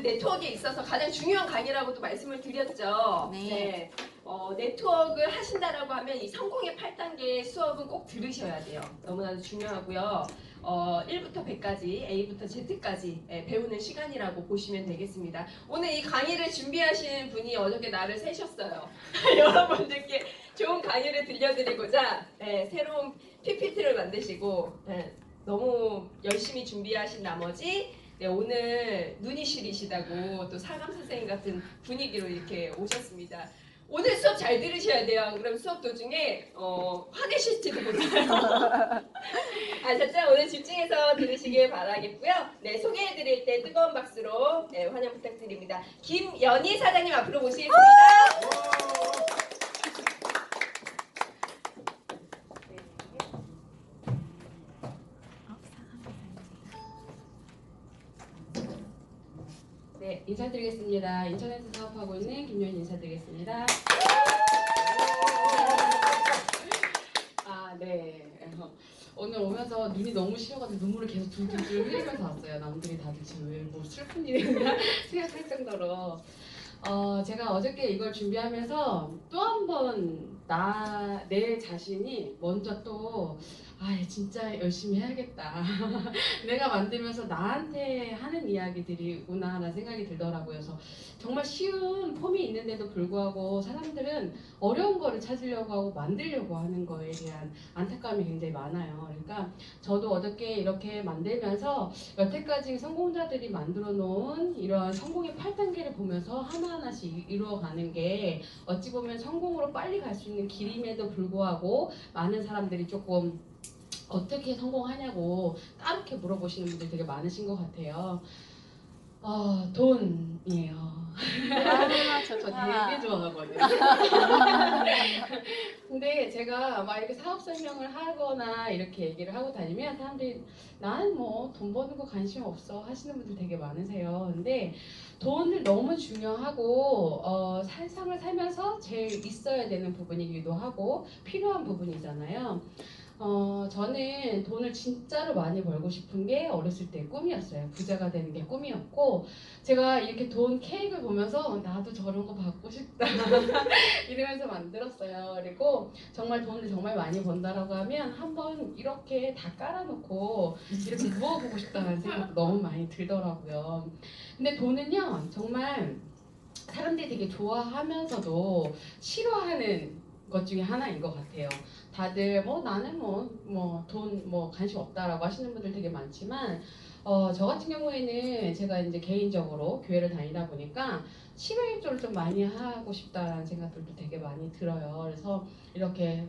네트워크에 있어서 가장 중요한 강의라고도 말씀을 드렸죠. 네. 네트워크를 하신다라고 하면 이 성공의 8단계 수업은 꼭 들으셔야 돼요. 너무나도 중요하고요. 1부터 100까지, A부터 Z까지 배우는 시간이라고 보시면 되겠습니다. 오늘 이 강의를 준비하신 분이 어저께 날을 새셨어요. 여러분들께 좋은 강의를 들려드리고자 새로운 PPT를 만드시고 너무 열심히 준비하신 나머지 오늘 눈이 시리시다고 또 사감 선생님 같은 분위기로 이렇게 오셨습니다. 오늘 수업 잘 들으셔야 돼요. 그럼 수업 도중에 화내실지도 몰라요. 아셨죠? 오늘 집중해서 들으시길 바라겠고요. 네, 소개해드릴 때 뜨거운 박수로 환영 부탁드립니다. 김연희 사장님 앞으로 모시겠습니다. 네, 인사드리겠습니다. 인천에서 사업하고 있는 김연희 인사드리겠습니다. 네. 오늘 오면서 눈이 너무 시려가지고 눈물을 계속 줄줄줄 흘리면서 왔어요. 남들이 다들 지금 왜 뭐 슬픈 일이 있나 생각할 정도로. 제가 어저께 이걸 준비하면서 또 한 번 내 자신이 먼저 또 진짜 열심히 해야겠다. 내가 만들면서 나한테 하는 이야기들이구나 라는 생각이 들더라고요. 그래서 정말 쉬운 폼이 있는데도 불구하고 사람들은 어려운 거를 찾으려고 하고 만들려고 하는 거에 대한 안타까움이 굉장히 많아요. 그러니까 저도 어저께 이렇게 만들면서 여태까지 성공자들이 만들어 놓은 이런 성공의 8단계를 보면서 하나하나씩 이루어가는 게 어찌 보면 성공으로 빨리 갈 수 있는 길임에도 불구하고 많은 사람들이 조금 어떻게 성공하냐고 까맣게 물어보시는 분들이 되게 많으신 것 같아요. 돈이에요. 저 되게 좋아하거든요. 근데 제가 막 이렇게 사업 설명을 하거나 이렇게 얘기를 하고 다니면 사람들이 난 뭐 돈 버는 거 관심 없어 하시는 분들 되게 많으세요. 근데 돈을 너무 중요하고 세상을 살면서 제일 있어야 되는 부분이기도 하고 필요한 부분이잖아요. 저는 돈을 진짜로 많이 벌고 싶은 게 어렸을 때 꿈이었어요. 부자가 되는 게 꿈이었고 제가 이렇게 돈 케이크를 보면서 나도 저런 거 받고 싶다 이러면서 만들었어요. 그리고 정말 돈을 정말 많이 번다라고 하면 한번 이렇게 다 깔아놓고 이렇게 누워보고 싶다는 생각도 너무 많이 들더라고요. 근데 돈은요 정말 사람들이 되게 좋아하면서도 싫어하는 것 중에 하나인 것 같아요. 다들 나는 돈 관심 없다라고 하시는 분들 되게 많지만 저 같은 경우에는 제가 이제 개인적으로 교회를 다니다 보니까 치료일조를 좀 많이 하고 싶다라는 생각들도 되게 많이 들어요. 그래서 이렇게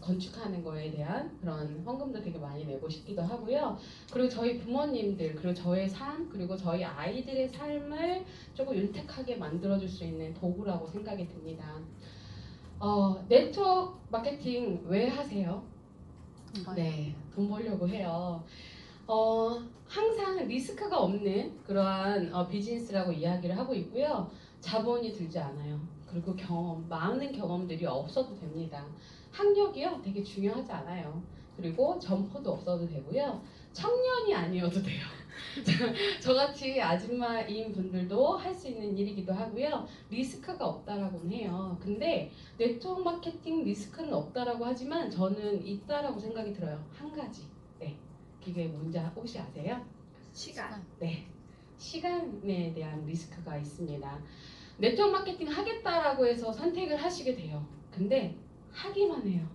건축하는 거에 대한 그런 헌금도 되게 많이 내고 싶기도 하고요. 그리고 저희 부모님들 그리고 저의 삶 그리고 저희 아이들의 삶을 조금 윤택하게 만들어줄 수 있는 도구라고 생각이 듭니다. 네트워크 마케팅 왜 하세요? 네, 돈 벌려고 해요. 항상 리스크가 없는 그러한 비즈니스라고 이야기를 하고 있고요. 자본이 들지 않아요. 그리고 많은 경험들이 없어도 됩니다. 학력이요, 되게 중요하지 않아요. 그리고 점포도 없어도 되고요. 청년이 아니어도 돼요. 저같이 아줌마인 분들도 할 수 있는 일이기도 하고요. 리스크가 없다라고는 해요. 근데 네트워크 마케팅 리스크는 없다라고 하지만 저는 있다라고 생각이 들어요. 한 가지. 네. 그게 뭔지 혹시 아세요? 시간. 네. 시간에 대한 리스크가 있습니다. 네트워크 마케팅 하겠다라고 해서 선택을 하시게 돼요. 근데 하기만 해요.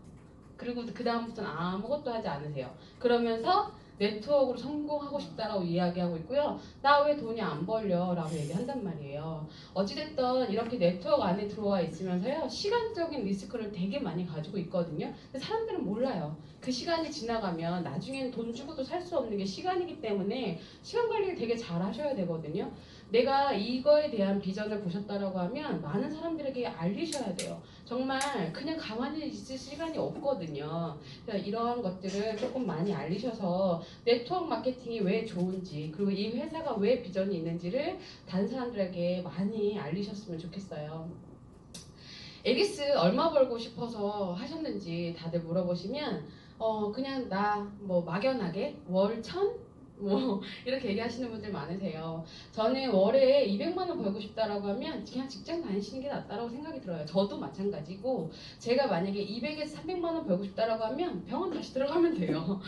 그리고 그 다음부터는 아무것도 하지 않으세요. 그러면서 네트워크로 성공하고 싶다라고 이야기하고 있고요. 나 왜 돈이 안 벌려? 라고 얘기한단 말이에요. 어찌됐든 이렇게 네트워크 안에 들어와 있으면서요. 시간적인 리스크를 되게 많이 가지고 있거든요. 근데 사람들은 몰라요. 그 시간이 지나가면 나중에는 돈 주고도 살 수 없는 게 시간이기 때문에 시간 관리를 되게 잘 하셔야 되거든요. 내가 이거에 대한 비전을 보셨다라고 하면 많은 사람들에게 알리셔야 돼요. 정말 그냥 가만히 있을 시간이 없거든요. 그래서 이러한 것들을 조금 많이 알리셔서 네트워크 마케팅이 왜 좋은지 그리고 이 회사가 왜 비전이 있는지를 다른 사람들에게 많이 알리셨으면 좋겠어요. 에기스 얼마 벌고 싶어서 하셨는지 다들 물어보시면 그냥 나 막연하게 월 1,000? 뭐 이렇게 얘기하시는 분들 많으세요. 저는 월에 200만 원 벌고 싶다라고 하면 그냥 직장 다니시는 게 낫다라고 생각이 들어요. 저도 마찬가지고 제가 만약에 200에서 300만 원 벌고 싶다라고 하면 병원 다시 들어가면 돼요.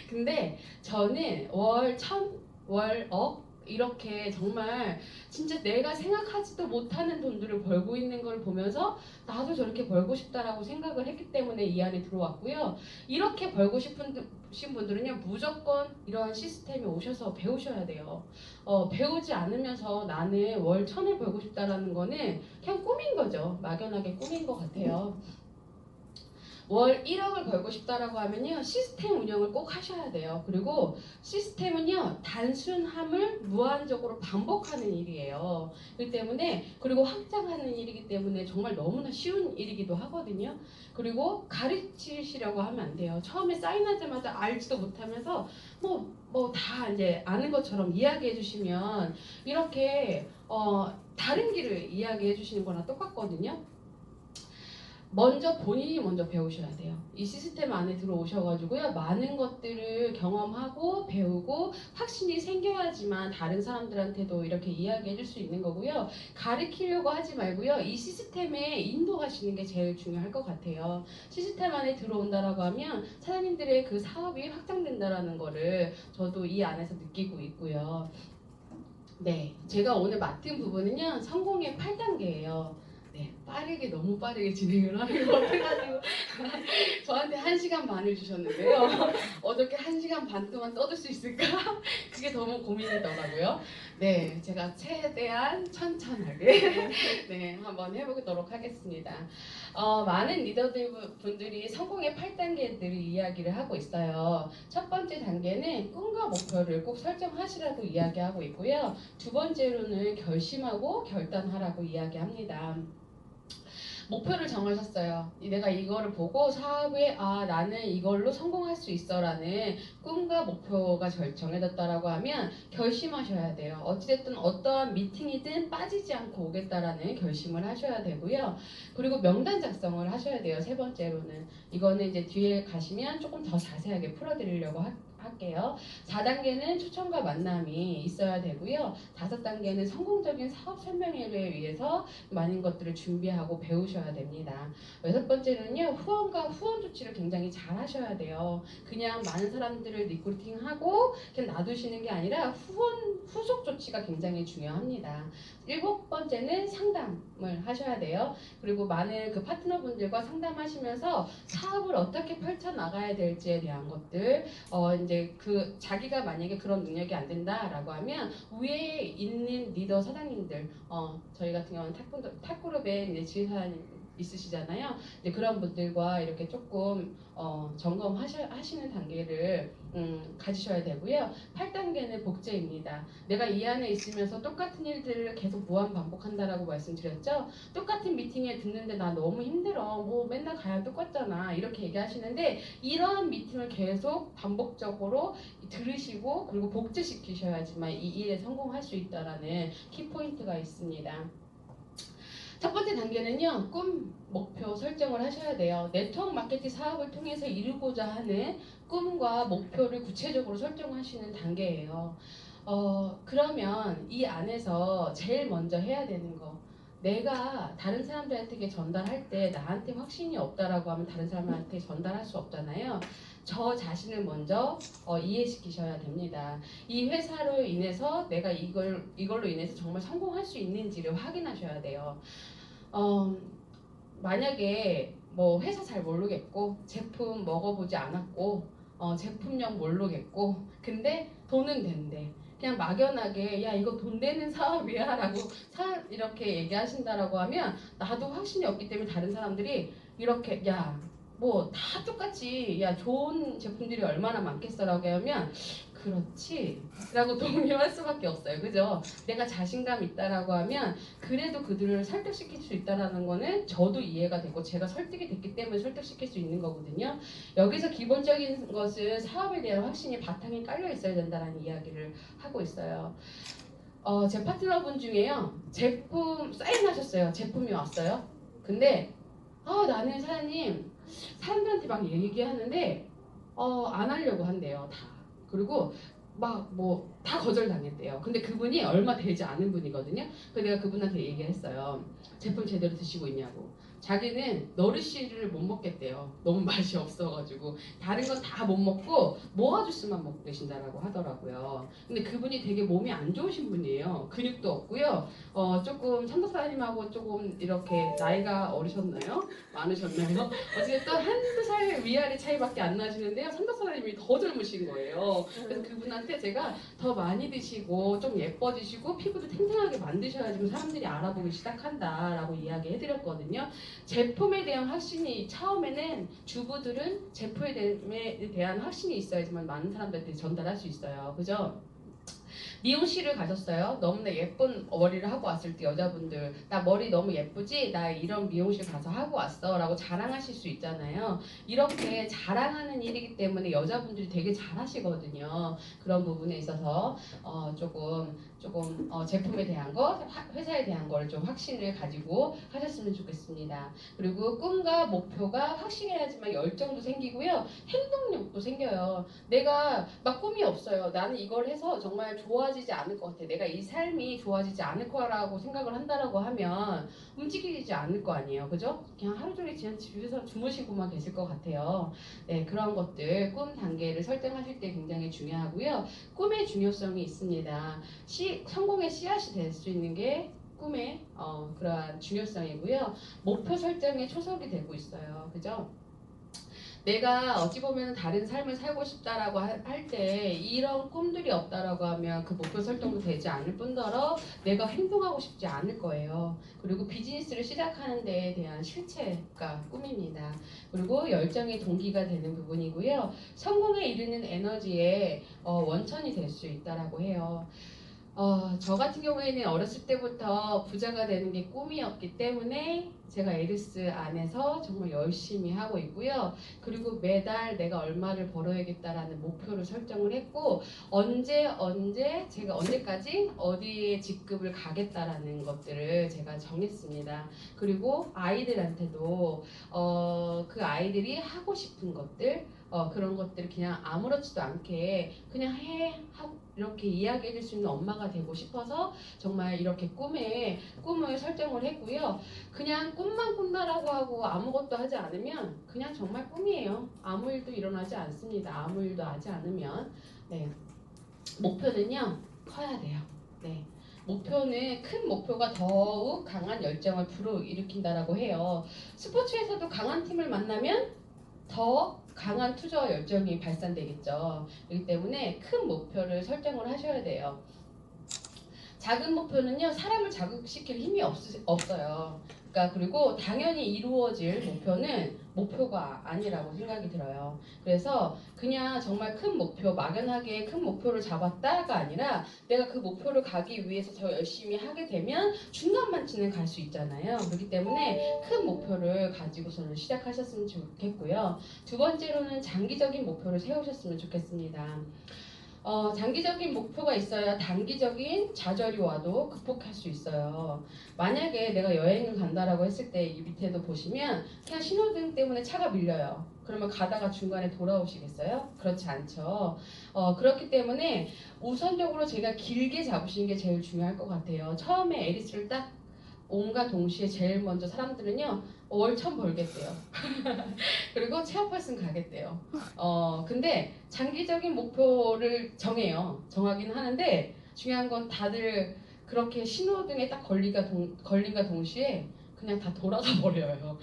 근데 저는 월 1000, 월 억 이렇게 정말 진짜 내가 생각하지도 못하는 돈들을 벌고 있는 걸 보면서 나도 저렇게 벌고 싶다라고 생각을 했기 때문에 이 안에 들어왔고요. 이렇게 벌고 싶으신 분들은요, 무조건 이러한 시스템에 오셔서 배우셔야 돼요. 배우지 않으면서 나는 월 1000을 벌고 싶다라는 거는 그냥 꿈인 거죠. 막연하게 꿈인 것 같아요. 월 1억을 벌고 싶다라고 하면요, 시스템 운영을 꼭 하셔야 돼요. 그리고 시스템은요, 단순함을 무한적으로 반복하는 일이에요. 그렇기 때문에, 그리고 확장하는 일이기 때문에 정말 너무나 쉬운 일이기도 하거든요. 그리고 가르치시려고 하면 안 돼요. 처음에 사인하자마자 알지도 못하면서 뭐 다 이제 아는 것처럼 이야기해 주시면 이렇게 다른 길을 이야기해 주시는 거랑 똑같거든요. 먼저 본인이 먼저 배우셔야 돼요. 이 시스템 안에 들어오셔가지고요, 많은 것들을 경험하고 배우고 확신이 생겨야지만 다른 사람들한테도 이렇게 이야기해 줄 수 있는 거고요. 가르치려고 하지 말고요, 이 시스템에 인도하시는 게 제일 중요할 것 같아요. 시스템 안에 들어온다라고 하면 사장님들의 그 사업이 확장된다라는 거를 저도 이 안에서 느끼고 있고요. 네, 제가 오늘 맡은 부분은요, 성공의 8단계예요. 네, 빠르게 너무 빠르게 진행을 하는 것 같아가지고 저한테 1시간 반을 주셨는데요. 어떻게 1시간 반 동안 떠들 수 있을까? 그게 너무 고민이더라고요. 네, 제가 최대한 천천하게 네, 한번 해보도록 하겠습니다. 많은 리더들 분들이 성공의 8단계들을 이야기를 하고 있어요. 첫 번째 단계는 꿈과 목표를 꼭 설정하시라고 이야기하고 있고요. 두 번째로는 결심하고 결단하라고 이야기합니다. 목표를 정하셨어요. 내가 이거를 보고 사업에 나는 이걸로 성공할 수 있어라는 꿈과 목표가 정해졌다라고 하면 결심하셔야 돼요. 어찌됐든 어떠한 미팅이든 빠지지 않고 오겠다라는 결심을 하셔야 되고요. 그리고 명단 작성을 하셔야 돼요. 세 번째로는 이거는 이제 뒤에 가시면 조금 더 자세하게 풀어드리려고 할게요. 4단계는 초청과 만남이 있어야 되고요. 5단계는 성공적인 사업 설명회를 위해서 많은 것들을 준비하고 배우셔야 됩니다. 6번째는요, 후원과 후원 조치를 굉장히 잘 하셔야 돼요. 그냥 많은 사람들을 리크루팅하고 그냥 놔두시는 게 아니라 후속 조치가 굉장히 중요합니다. 7번째는 상담을 하셔야 돼요. 그리고 많은 그 파트너분들과 상담하시면서 사업을 어떻게 펼쳐 나가야 될지에 대한 것들, 이제 그 자기가 만약에 그런 능력이 안 된다라고 하면 위에 있는 리더 사장님들, 저희 같은 경우는 탑그룹에 이제 지휘사님 있으시잖아요. 이제 그런 분들과 이렇게 조금 점검하시는 단계를 가지셔야 되고요. 8단계는 복제입니다. 내가 이 안에 있으면서 똑같은 일들을 계속 무한 반복한다라고 말씀드렸죠. 똑같은 미팅에 듣는데 나 너무 힘들어. 뭐 맨날 가야 똑같잖아. 이렇게 얘기하시는데 이러한 미팅을 계속 반복적으로 들으시고 그리고 복제시키셔야지만 이 일에 성공할 수 있다라는 키포인트가 있습니다. 첫 번째 단계는요, 꿈, 목표 설정을 하셔야 돼요. 네트워크 마케팅 사업을 통해서 이루고자 하는 꿈과 목표를 구체적으로 설정하시는 단계예요. 그러면 이 안에서 제일 먼저 해야 되는 거, 내가 다른 사람들한테 전달할 때 나한테 확신이 없다라고 하면 다른 사람한테 전달할 수 없잖아요. 저 자신을 먼저 이해시키셔야 됩니다. 이 회사로 인해서 내가 이걸로 인해서 정말 성공할 수 있는지를 확인하셔야 돼요. 만약에 뭐 회사 잘 모르겠고 제품 먹어보지 않았고 제품명 모르겠고 근데 돈은 된대. 그냥 막연하게 야 이거 돈 되는 사업이야 라고 이렇게 얘기하신다라고 하면 나도 확신이 없기 때문에 다른 사람들이 이렇게 야 뭐 다 똑같이 야 좋은 제품들이 얼마나 많겠어 라고 하면 그렇지 라고 동의할 수밖에 없어요. 그죠? 내가 자신감 있다라고 하면 그래도 그들을 설득시킬 수 있다라는 거는 저도 이해가 되고 제가 설득이 됐기 때문에 설득시킬 수 있는 거거든요. 여기서 기본적인 것은 사업에 대한 확신이 바탕에 깔려 있어야 된다는 이야기를 하고 있어요. 제 파트너분 중에요. 제품 사인하셨어요. 제품이 왔어요. 근데 나는 사장님 사람들한테 막 얘기하는데 안 하려고 한대요. 다. 그리고 막 뭐 다 거절당했대요. 근데 그분이 얼마 되지 않은 분이거든요. 그래서 내가 그분한테 얘기했어요. 제품 제대로 드시고 있냐고. 자기는 너르시를 못 먹겠대요. 너무 맛이 없어가지고 다른 건 다 못 먹고 모아 주스만 먹고 계신다라고 하더라고요. 근데 그분이 되게 몸이 안 좋으신 분이에요. 근육도 없고요. 조금 삼박사님하고 조금 이렇게 나이가 어리셨나요? 많으셨나요? 어쨌든 한두 살 위아래 차이밖에 안 나시는데요. 삼박사님이 더 젊으신 거예요. 그래서 그분한테 제가 더 많이 드시고 좀 예뻐지시고 피부도 탱탱하게 만드셔야지 사람들이 알아보기 시작한다라고 이야기해드렸거든요. 제품에 대한 확신이 처음에는 주부들은 제품에 대한 확신이 있어야지만 많은 사람들한테 전달할 수 있어요. 그죠? 미용실을 가셨어요. 너무나 예쁜 머리를 하고 왔을 때 여자분들 나 머리 너무 예쁘지? 나 이런 미용실 가서 하고 왔어 라고 자랑하실 수 있잖아요. 이렇게 자랑하는 일이기 때문에 여자분들이 되게 잘하시거든요. 그런 부분에 있어서 조금 제품에 대한 거, 회사에 대한 걸 좀 확신을 가지고 하셨으면 좋겠습니다. 그리고 꿈과 목표가 확실해야지만 열정도 생기고요. 행동력도 생겨요. 내가 막 꿈이 없어요. 나는 이걸 해서 정말 좋아지지 않을 것 같아. 내가 이 삶이 좋아지지 않을 거라고 생각을 한다라고 하면 움직이지 않을 거 아니에요. 그죠? 그냥 하루 종일 그냥 집에서 주무시고만 계실 것 같아요. 네, 그런 것들 꿈 단계를 설정하실 때 굉장히 중요하고요. 꿈의 중요성이 있습니다. 성공의 씨앗이 될 수 있는 게 꿈의 그러한 중요성이고요. 목표 설정에 초석이 되고 있어요. 그죠? 내가 어찌 보면 다른 삶을 살고 싶다라고 할 때 이런 꿈들이 없다라고 하면 그 목표 설정도 되지 않을 뿐더러 내가 행동하고 싶지 않을 거예요. 그리고 비즈니스를 시작하는 데에 대한 실체가 꿈입니다. 그리고 열정의 동기가 되는 부분이고요. 성공에 이르는 에너지의 원천이 될 수 있다라고 해요. 저 같은 경우에는 어렸을 때부터 부자가 되는 게 꿈이었기 때문에 제가 에리스 안에서 정말 열심히 하고 있고요. 그리고 매달 내가 얼마를 벌어야겠다라는 목표를 설정을 했고 제가 언제까지 어디에 직급을 가겠다라는 것들을 제가 정했습니다. 그리고 아이들한테도 그 아이들이 하고 싶은 것들 그런 것들을 그냥 아무렇지도 않게 그냥 하고 이렇게 이야기해 줄 수 있는 엄마가 되고 싶어서 정말 이렇게 꿈을 설정을 했고요. 그냥 꿈만 꾼다라고 하고 아무것도 하지 않으면 그냥 정말 꿈이에요. 아무 일도 일어나지 않습니다. 아무 일도 하지 않으면. 네. 목표는요, 커야 돼요. 네. 목표는 큰 목표가 더욱 강한 열정을 불러일으킨다라고 해요. 스포츠에서도 강한 팀을 만나면 더 강한 투자와 열정이 발산되겠죠. 그렇기 때문에 큰 목표를 설정을 하셔야 돼요. 작은 목표는요, 사람을 자극시킬 힘이 없어요. 그러니까 그리고 당연히 이루어질 목표는 목표가 아니라고 생각이 들어요. 그래서 그냥 정말 큰 목표, 막연하게 큰 목표를 잡았다가 아니라 내가 그 목표를 가기 위해서 더 열심히 하게 되면 중간만치는 갈 수 있잖아요. 그렇기 때문에 큰 목표를 가지고서는 시작하셨으면 좋겠고요. 두 번째로는 장기적인 목표를 세우셨으면 좋겠습니다. 장기적인 목표가 있어야 단기적인 좌절이 와도 극복할 수 있어요. 만약에 내가 여행을 간다라고 했을 때 이 밑에도 보시면 그냥 신호등 때문에 차가 밀려요. 그러면 가다가 중간에 돌아오시겠어요? 그렇지 않죠. 그렇기 때문에 우선적으로 제가 길게 잡으시는 게 제일 중요할 것 같아요. 처음에 에리스를 딱 온과 동시에 제일 먼저 사람들은요 월 1,000 벌겠대요. 그리고 체어펄슨 가겠대요. 근데 장기적인 목표를 정하긴 하는데 중요한 건 다들 그렇게 신호등에 딱 걸린과 동시에 그냥 다 돌아가 버려요.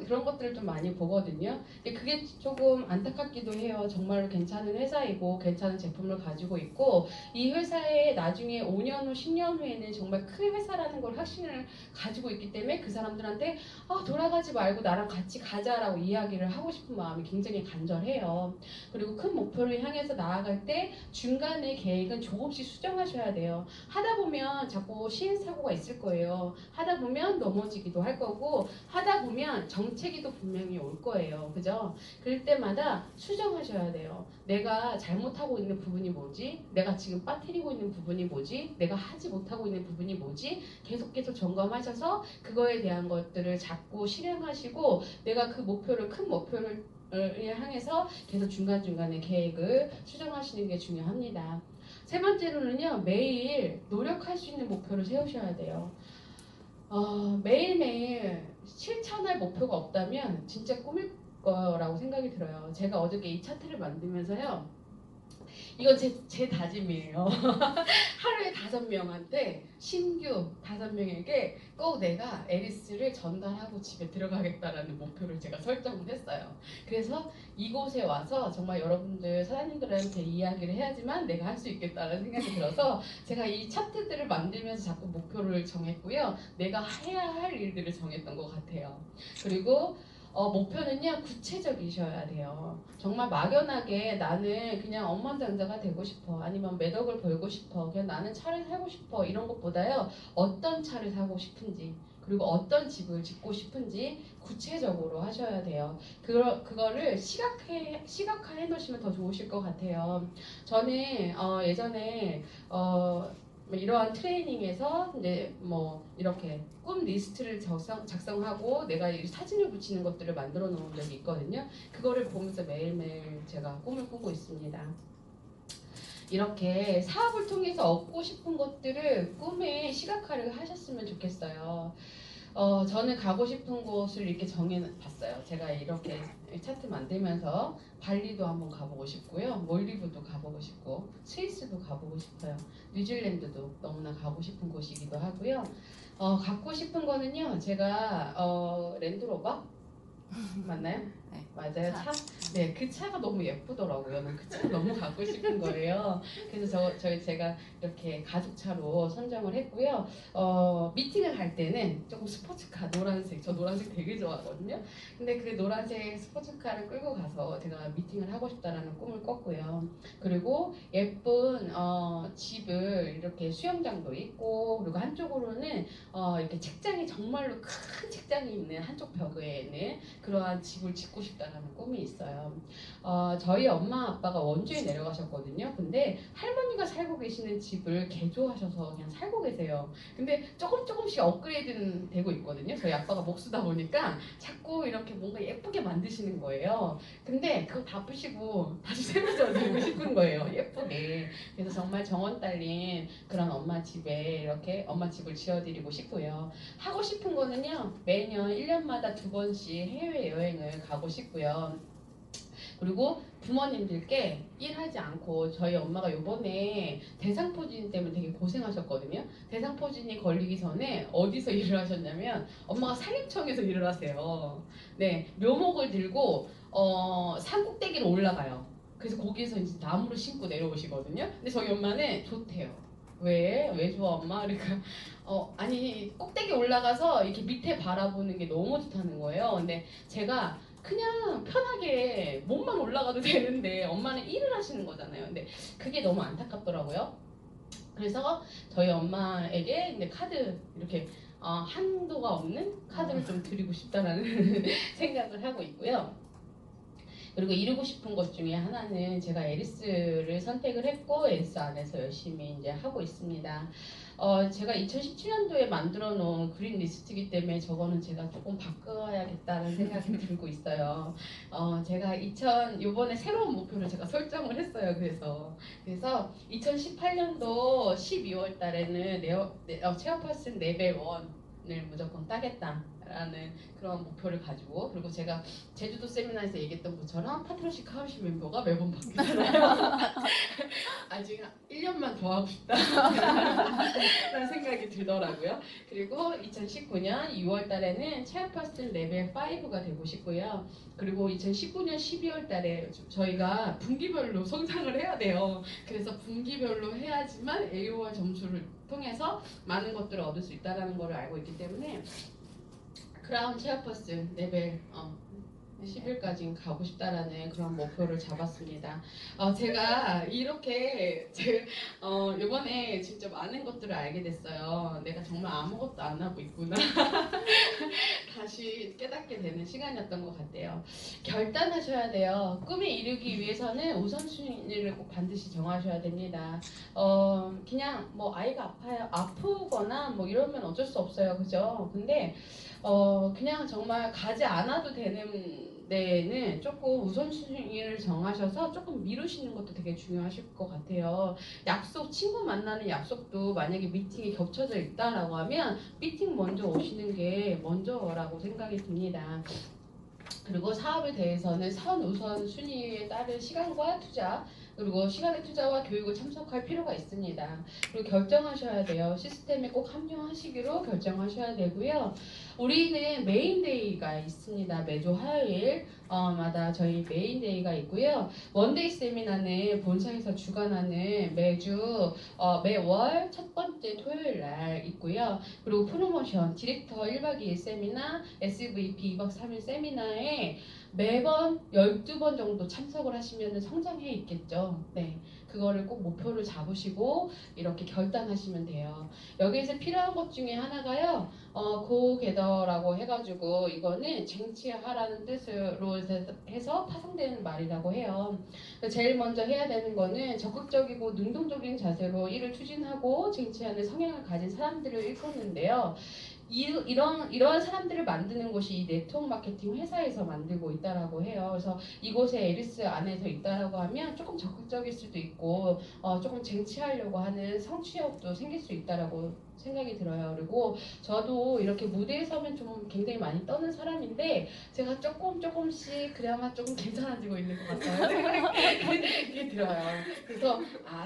그런 것들을 좀 많이 보거든요. 그게 조금 안타깝기도 해요. 정말로 괜찮은 회사이고 괜찮은 제품을 가지고 있고 이 회사에 나중에 5년 후, 10년 후에는 정말 큰 회사라는 걸 확신을 가지고 있기 때문에 그 사람들한테 돌아가지 말고 나랑 같이 가자라고 이야기를 하고 싶은 마음이 굉장히 간절해요. 그리고 큰 목표를 향해서 나아갈 때 중간에 계획은 조금씩 수정하셔야 돼요. 하다 보면 자꾸 시행착오가 있을 거예요. 하다 보면 넘어지기도 할 거고 하다 보면 정체기도 분명히 올 거예요. 그죠? 그럴 때마다 수정하셔야 돼요. 내가 잘못하고 있는 부분이 뭐지? 내가 지금 빠뜨리고 있는 부분이 뭐지? 내가 하지 못하고 있는 부분이 뭐지? 계속 점검하셔서 그거에 대한 것들을 자꾸 실행하시고 내가 그 큰 목표를 향해서 계속 중간중간에 계획을 수정하시는 게 중요합니다. 세 번째로는요, 매일 노력할 수 있는 목표를 세우셔야 돼요. 매일매일 실천할 목표가 없다면 진짜 꿈일 거라고 생각이 들어요. 제가 어저께 이 차트를 만들면서요, 이건 제 다짐이에요. 하루에 5명한테, 신규 5명에게 꼭 내가 에리스를 전달하고 집에 들어가겠다라는 목표를 제가 설정을 했어요. 그래서 이곳에 와서 정말 여러분들 사장님들한테 이야기를 해야지만 내가 할 수 있겠다는 생각이 들어서 제가 이 차트들을 만들면서 자꾸 목표를 정했고요. 내가 해야 할 일들을 정했던 것 같아요. 그리고 목표는요, 구체적이셔야 돼요. 정말 막연하게 나는 그냥 억만장자가 되고 싶어, 아니면 몇 억을 벌고 싶어, 그냥 나는 차를 사고 싶어, 이런 것보다요, 어떤 차를 사고 싶은지, 그리고 어떤 집을 짓고 싶은지 구체적으로 하셔야 돼요. 그거를 시각화해 놓으시면 더 좋으실 것 같아요. 저는 예전에 뭐 이러한 트레이닝에서 이제 뭐 이렇게 꿈 리스트를 작성하고 내가 이 사진을 붙이는 것들을 만들어 놓은 적이 있거든요. 그거를 보면서 매일매일 제가 꿈을 꾸고 있습니다. 이렇게 사업을 통해서 얻고 싶은 것들을 꿈에 시각화를 하셨으면 좋겠어요. 저는 가고 싶은 곳을 이렇게 정해봤어요. 제가 이렇게 차트 만들면서 발리도 한번 가보고 싶고요. 몰디브도 가보고 싶고, 스위스도 가보고 싶어요. 뉴질랜드도 너무나 가고 싶은 곳이기도 하고요. 갖고 싶은 거는요, 제가 랜드로버 맞나요? 네. 맞아요. 네, 그 차가 너무 예쁘더라고요. 그 차가 너무 갖고 싶은 거예요. 그래서 제가 이렇게 가죽차로 선정을 했고요. 미팅을 갈 때는 조금 스포츠카, 노란색, 저 노란색 되게 좋아하거든요. 근데 그 노란색 스포츠카를 끌고 가서 제가 미팅을 하고 싶다라는 꿈을 꿨고요. 그리고 예쁜 집을 이렇게 수영장도 있고, 그리고 한쪽으로는 이렇게 책장이 정말로 큰 책장이 있는 한쪽 벽에는 그러한 집을 짓고 싶다라는 꿈이 있어요. 저희 엄마 아빠가 원주에 내려가셨거든요. 근데 할머니가 살고 계시는 집을 개조하셔서 그냥 살고 계세요. 근데 조금씩 업그레이드는 되고 있거든요. 저희 아빠가 목수다 보니까 자꾸 이렇게 뭔가 예쁘게 만드시는 거예요. 근데 그거 다 부시고 다시 새로 지어드리고 싶은 거예요. 예쁘게. 그래서 정말 정원 딸린 그런 엄마 집에 이렇게 엄마 집을 지어드리고 싶고요. 하고 싶은 거는요, 매년 1년마다 2번씩 해외여행을 가고 싶고요. 그리고 부모님들께 일하지 않고, 저희 엄마가 요번에 대상포진 때문에 되게 고생하셨거든요. 대상포진이 걸리기 전에 어디서 일을 하셨냐면 엄마가 산림청에서 일을 하세요. 네, 묘목을 들고 산 꼭대기로 올라가요. 그래서 거기에서 이제 나무를 심고 내려오시거든요. 근데 저희 엄마는 좋대요. 왜 좋아 엄마? 그러니까 아니 꼭대기 올라가서 이렇게 밑에 바라보는 게 너무 좋다는 거예요. 근데 제가 그냥 편하게 몸만 올라가도 되는데 엄마는 일을 하시는 거잖아요. 근데 그게 너무 안타깝더라고요. 그래서 저희 엄마에게 이제 카드 이렇게 한도가 없는 카드를 좀 드리고 싶다라는 생각을 하고 있고요. 그리고 이루고 싶은 것 중에 하나는 제가 에리스를 선택을 했고 에리스 안에서 열심히 이제 하고 있습니다. 제가 2017년도에 만들어 놓은 그린 리스트이기 때문에 저거는 제가 조금 바꿔야겠다는 생각이 들고 있어요. 제가 요번에 새로운 목표를 제가 설정을 했어요. 그래서 2018년도 12월 달에는 체어퍼슨 레벨 1을 무조건 따겠다라는 그런 목표를 가지고, 그리고 제가 제주도 세미나에서 얘기했던 것처럼 파트너십 카우시 멤버가 매번 바뀌잖아요. 아직 1년만 더 하고 싶다 라는 생각이 들더라고요. 그리고 2019년 6월 달에는 체어퍼슨 레벨 5가 되고 싶고요. 그리고 2019년 12월 달에 저희가 분기별로 성장을 해야 돼요. 그래서 분기별로 해야지만 AOR 점수를 통해서 많은 것들을 얻을 수 있다는 걸 알고 있기 때문에 크라운 체어퍼슨 레벨 10일까지 가고 싶다라는 그런 목표를 잡았습니다. 제가 이렇게 이번에 진짜 많은 것들을 알게 됐어요. 내가 정말 아무것도 안 하고 있구나. 다시 깨닫게 되는 시간이었던 것 같아요. 결단하셔야 돼요. 꿈을 이루기 위해서는 우선순위를 꼭 반드시 정하셔야 됩니다. 그냥 뭐 아이가 아프거나 뭐 이러면 어쩔 수 없어요. 그죠? 근데 그냥 정말 가지 않아도 되는 데에는 조금 우선순위를 정하셔서 조금 미루시는 것도 되게 중요하실 것 같아요. 약속, 친구 만나는 약속도 만약에 미팅이 겹쳐져 있다라고 하면 미팅 먼저 오시는 게 먼저라고 생각이 듭니다. 그리고 사업에 대해서는 선우선 순위에 따른 시간과 투자, 그리고 시간의 투자와 교육을 참석할 필요가 있습니다. 그리고 결정하셔야 돼요. 시스템에 꼭 합류하시기로 결정하셔야 되고요. 우리는 메인데이가 있습니다. 매주 화요일 마다 저희 메인데이가 있고요. 원데이 세미나는 본사에서 주관하는 매월 첫 번째 토요일 날 있고요. 그리고 프로모션, 디렉터 1박 2일 세미나, SVP 2박 3일 세미나에 매번 12번 정도 참석을 하시면 성장해 있겠죠. 네. 그거를 꼭 목표를 잡으시고 이렇게 결단하시면 돼요. 여기에서 필요한 것 중에 하나가요. 고게더라고 해가지고 이거는 쟁취하라는 뜻으로 해서 파생되는 말이라고 해요. 제일 먼저 해야 되는 거는 적극적이고 능동적인 자세로 일을 추진하고 쟁취하는 성향을 가진 사람들을 일컫는데요. 이런 사람들을 만드는 곳이 이 네트워크 마케팅 회사에서 만들고 있다라고 해요. 그래서 이곳에 에리스 안에서 있다라고 하면 조금 적극적일 수도 있고 조금 쟁취하려고 하는 성취욕도 생길 수 있다라고 생각이 들어요. 그리고 저도 이렇게 무대에 서면 좀 굉장히 많이 떠는 사람인데 제가 조금씩 그나마 조금 괜찮아지고 있는 것 같아요. 생각이 들어요. 그래서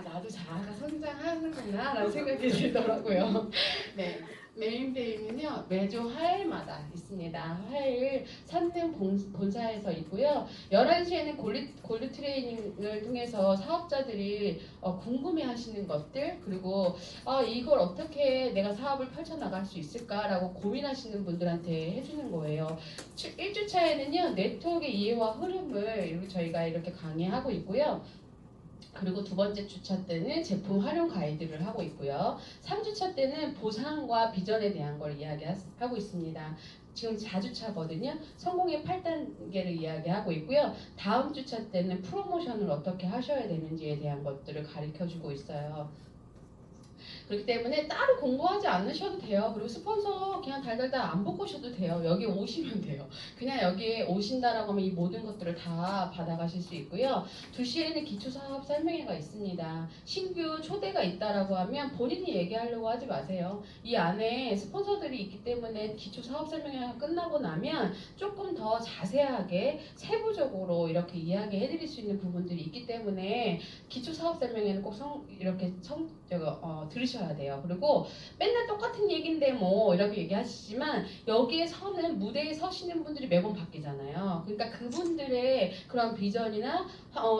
나도 자아가 성장하는구나 라는 생각이 들더라고요. 네. 메인데이는요 매주 화요일마다 있습니다. 화요일 산등 본사에서 있고요. 11시에는 골드 트레이닝을 통해서 사업자들이 궁금해하시는 것들 그리고 이걸 어떻게 내가 사업을 펼쳐나갈 수 있을까라고 고민하시는 분들한테 해주는 거예요. 1주차에는요 네트워크의 이해와 흐름을 저희가 이렇게 강의하고 있고요. 그리고 두 번째 주차 때는 제품 활용 가이드를 하고 있고요. 3주차 때는 보상과 비전에 대한 걸 이야기하고 있습니다. 지금 4주차거든요. 성공의 8단계를 이야기하고 있고요. 다음 주차 때는 프로모션을 어떻게 하셔야 되는지에 대한 것들을 가르쳐주고 있어요. 그렇기 때문에 따로 공부하지 않으셔도 돼요. 그리고 스폰서 그냥 달달달 안 보고 오셔도 돼요. 여기 오시면 돼요. 그냥 여기에 오신다라고 하면 이 모든 것들을 다 받아가실 수 있고요. 2시에는 기초사업 설명회가 있습니다. 신규 초대가 있다라고 하면 본인이 얘기하려고 하지 마세요. 이 안에 스폰서들이 있기 때문에 기초사업 설명회가 끝나고 나면 조금 더 자세하게 세부적으로 이렇게 이야기해 드릴 수 있는 부분들이 있기 때문에 기초사업 설명회는 꼭 들으셔야 돼요. 그리고 맨날 똑같은 얘기인데 뭐 이렇게 얘기하시지만 여기에 서는 무대에 서시는 분들이 매번 바뀌잖아요. 그러니까 그분들의 그런 비전이나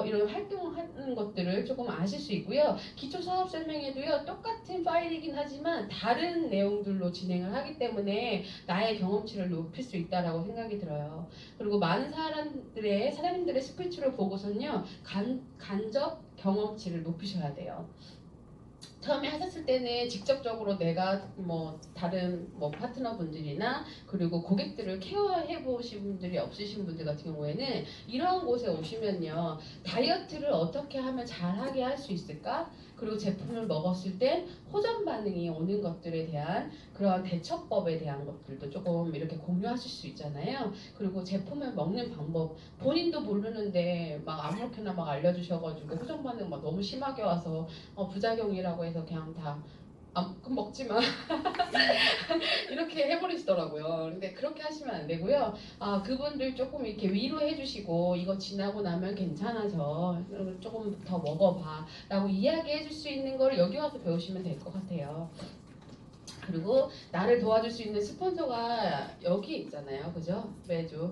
이런 활동하는 것들을 조금 아실 수 있고요. 기초 사업 설명회도요 똑같은 파일이긴 하지만 다른 내용들로 진행을 하기 때문에 나의 경험치를 높일 수 있다라고 생각이 들어요. 그리고 많은 사람들의 스피치를 보고선요 간접 경험치를 높이셔야 돼요. 처음에 하셨을 때는 직접적으로 내가 다른 파트너분들이나 그리고 고객들을 케어해 보신 분들이 없으신 분들 같은 경우에는 이러한 곳에 오시면요 다이어트를 어떻게 하면 잘하게 할 수 있을까? 그리고 제품을 먹었을 때 호전 반응이 오는 것들에 대한 그런 대처법에 대한 것들도 조금 이렇게 공유하실 수 있잖아요. 그리고 제품을 먹는 방법 본인도 모르는데 막 아무렇게나 막 알려주셔가지고 호전 반응 막 너무 심하게 와서 부작용이라고 해서 그냥 다 그럼 먹지 마 이렇게 해버리시더라고요. 근데 그렇게 하시면 안 되고요. 그분들 조금 이렇게 위로해 주시고 이거 지나고 나면 괜찮아져 조금 더 먹어봐 라고 이야기해 줄 수 있는 걸 여기 와서 배우시면 될 것 같아요. 그리고 나를 도와줄 수 있는 스폰서가 여기 있잖아요. 그죠? 매주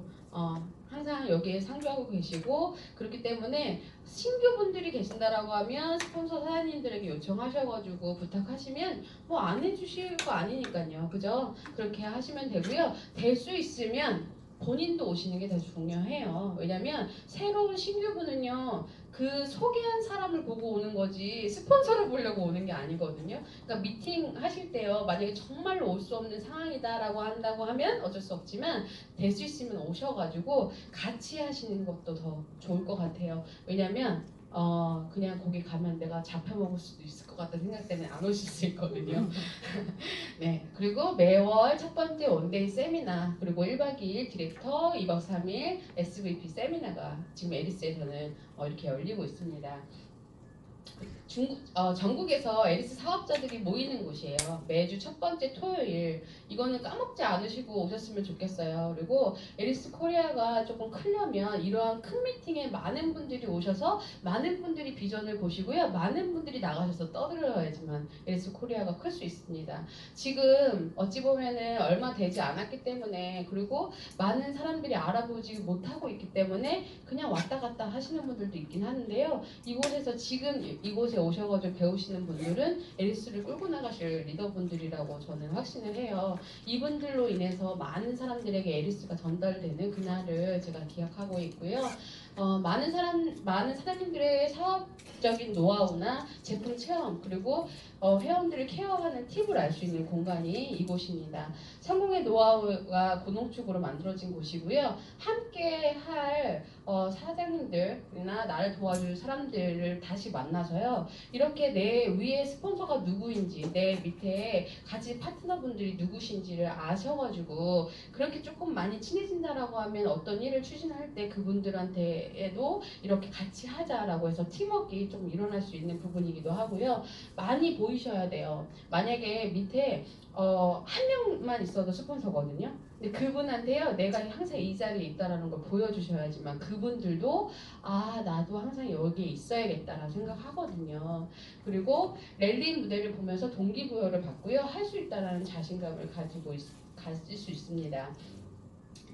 항상 여기에 상주하고 계시고 그렇기 때문에 신규분들이 계신다라고 하면 스폰서 사장님들에게 요청하셔가지고 부탁하시면 뭐 안 해주실 거 아니니까요. 그죠? 그렇게 하시면 되고요. 될 수 있으면 본인도 오시는 게 더 중요해요. 왜냐면 새로운 신규분은요 그 소개한 사람을 보고 오는 거지 스폰서를 보려고 오는 게 아니거든요. 그러니까 미팅 하실 때요 만약에 정말로 올 수 없는 상황이다라고 한다고 하면 어쩔 수 없지만 될 수 있으면 오셔가지고 같이 하시는 것도 더 좋을 것 같아요. 왜냐면 그냥 거기 가면 내가 잡혀먹을 수도 있을 것 같다는 생각 때문에 안 오실 수 있거든요. 네, 그리고 매월 첫 번째 원데이 세미나, 그리고 1박 2일 디렉터, 2박 3일 SVP 세미나가 지금 에리스에서는 이렇게 열리고 있습니다. 전국에서 에리스 사업자들이 모이는 곳이에요. 매주 첫 번째 토요일. 이거는 까먹지 않으시고 오셨으면 좋겠어요. 그리고 에리스 코리아가 조금 크려면 이러한 큰 미팅에 많은 분들이 오셔서 많은 분들이 비전을 보시고요. 많은 분들이 나가셔서 떠들어야지만 에리스 코리아가 클 수 있습니다. 지금 어찌 보면은 얼마 되지 않았기 때문에, 그리고 많은 사람들이 알아보지 못하고 있기 때문에 그냥 왔다 갔다 하시는 분들도 있긴 하는데요. 이곳에서 지금 이곳에 오셔가지고 배우시는 분들은 에리스를 끌고 나가실 리더분들이라고 저는 확신을 해요. 이분들로 인해서 많은 사람들에게 에리스가 전달되는 그날을 제가 기억하고 있고요. 많은 사장님들의 사업적인 노하우나 제품 체험, 그리고 회원들을 케어하는 팁을 알 수 있는 공간이 이곳입니다. 성공의 노하우가 고농축으로 만들어진 곳이고요. 함께 할 사장님들이나 나를 도와줄 사람들을 다시 만나서요. 이렇게 내 위에 스폰서가 누구인지, 내 밑에 같이 파트너분들이 누구신지를 아셔가지고 그렇게 조금 많이 친해진다라고 하면 어떤 일을 추진할 때 그분들한테도 이렇게 같이 하자라고 해서 팀워크가 좀 일어날 수 있는 부분이기도 하고요. 많이 보이셔야 돼요. 만약에 밑에 한 명만 있어도 스폰서거든요. 근데 그분한테요, 내가 항상 이 자리에 있다라는 걸 보여주셔야지만 그분들도 나도 항상 여기에 있어야겠다라는 생각하거든요. 그리고 랠리 무대를 보면서 동기부여를 받고요, 할 수 있다라는 자신감을 가질 수 있습니다.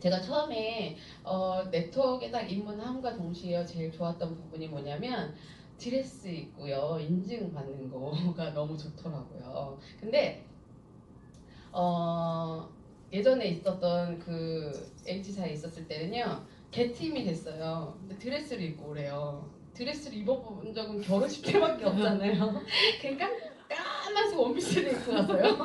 제가 처음에 네트워크에 딱 입문함과 동시에 제일 좋았던 부분이 뭐냐면 드레스 입고요, 인증받는 거가 너무 좋더라고요. 근데 예전에 있었던 그 H사에 있었을 때는요, 개팀이 됐어요. 근데 드레스를 입고 오래요. 드레스를 입어본 적은 결혼식 때밖에 없잖아요. 그러니까 까만색 원피스를 입고 갔어요.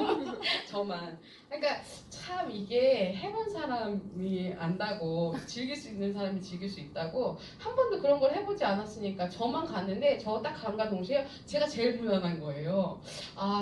저만. 그러니까 참 이게 해본 사람이 안다고, 즐길 수 있는 사람이 즐길 수 있다고, 한 번도 그런 걸 해보지 않았으니까 저만 갔는데 저 딱 간과 동시에 제가 제일 무난한 거예요.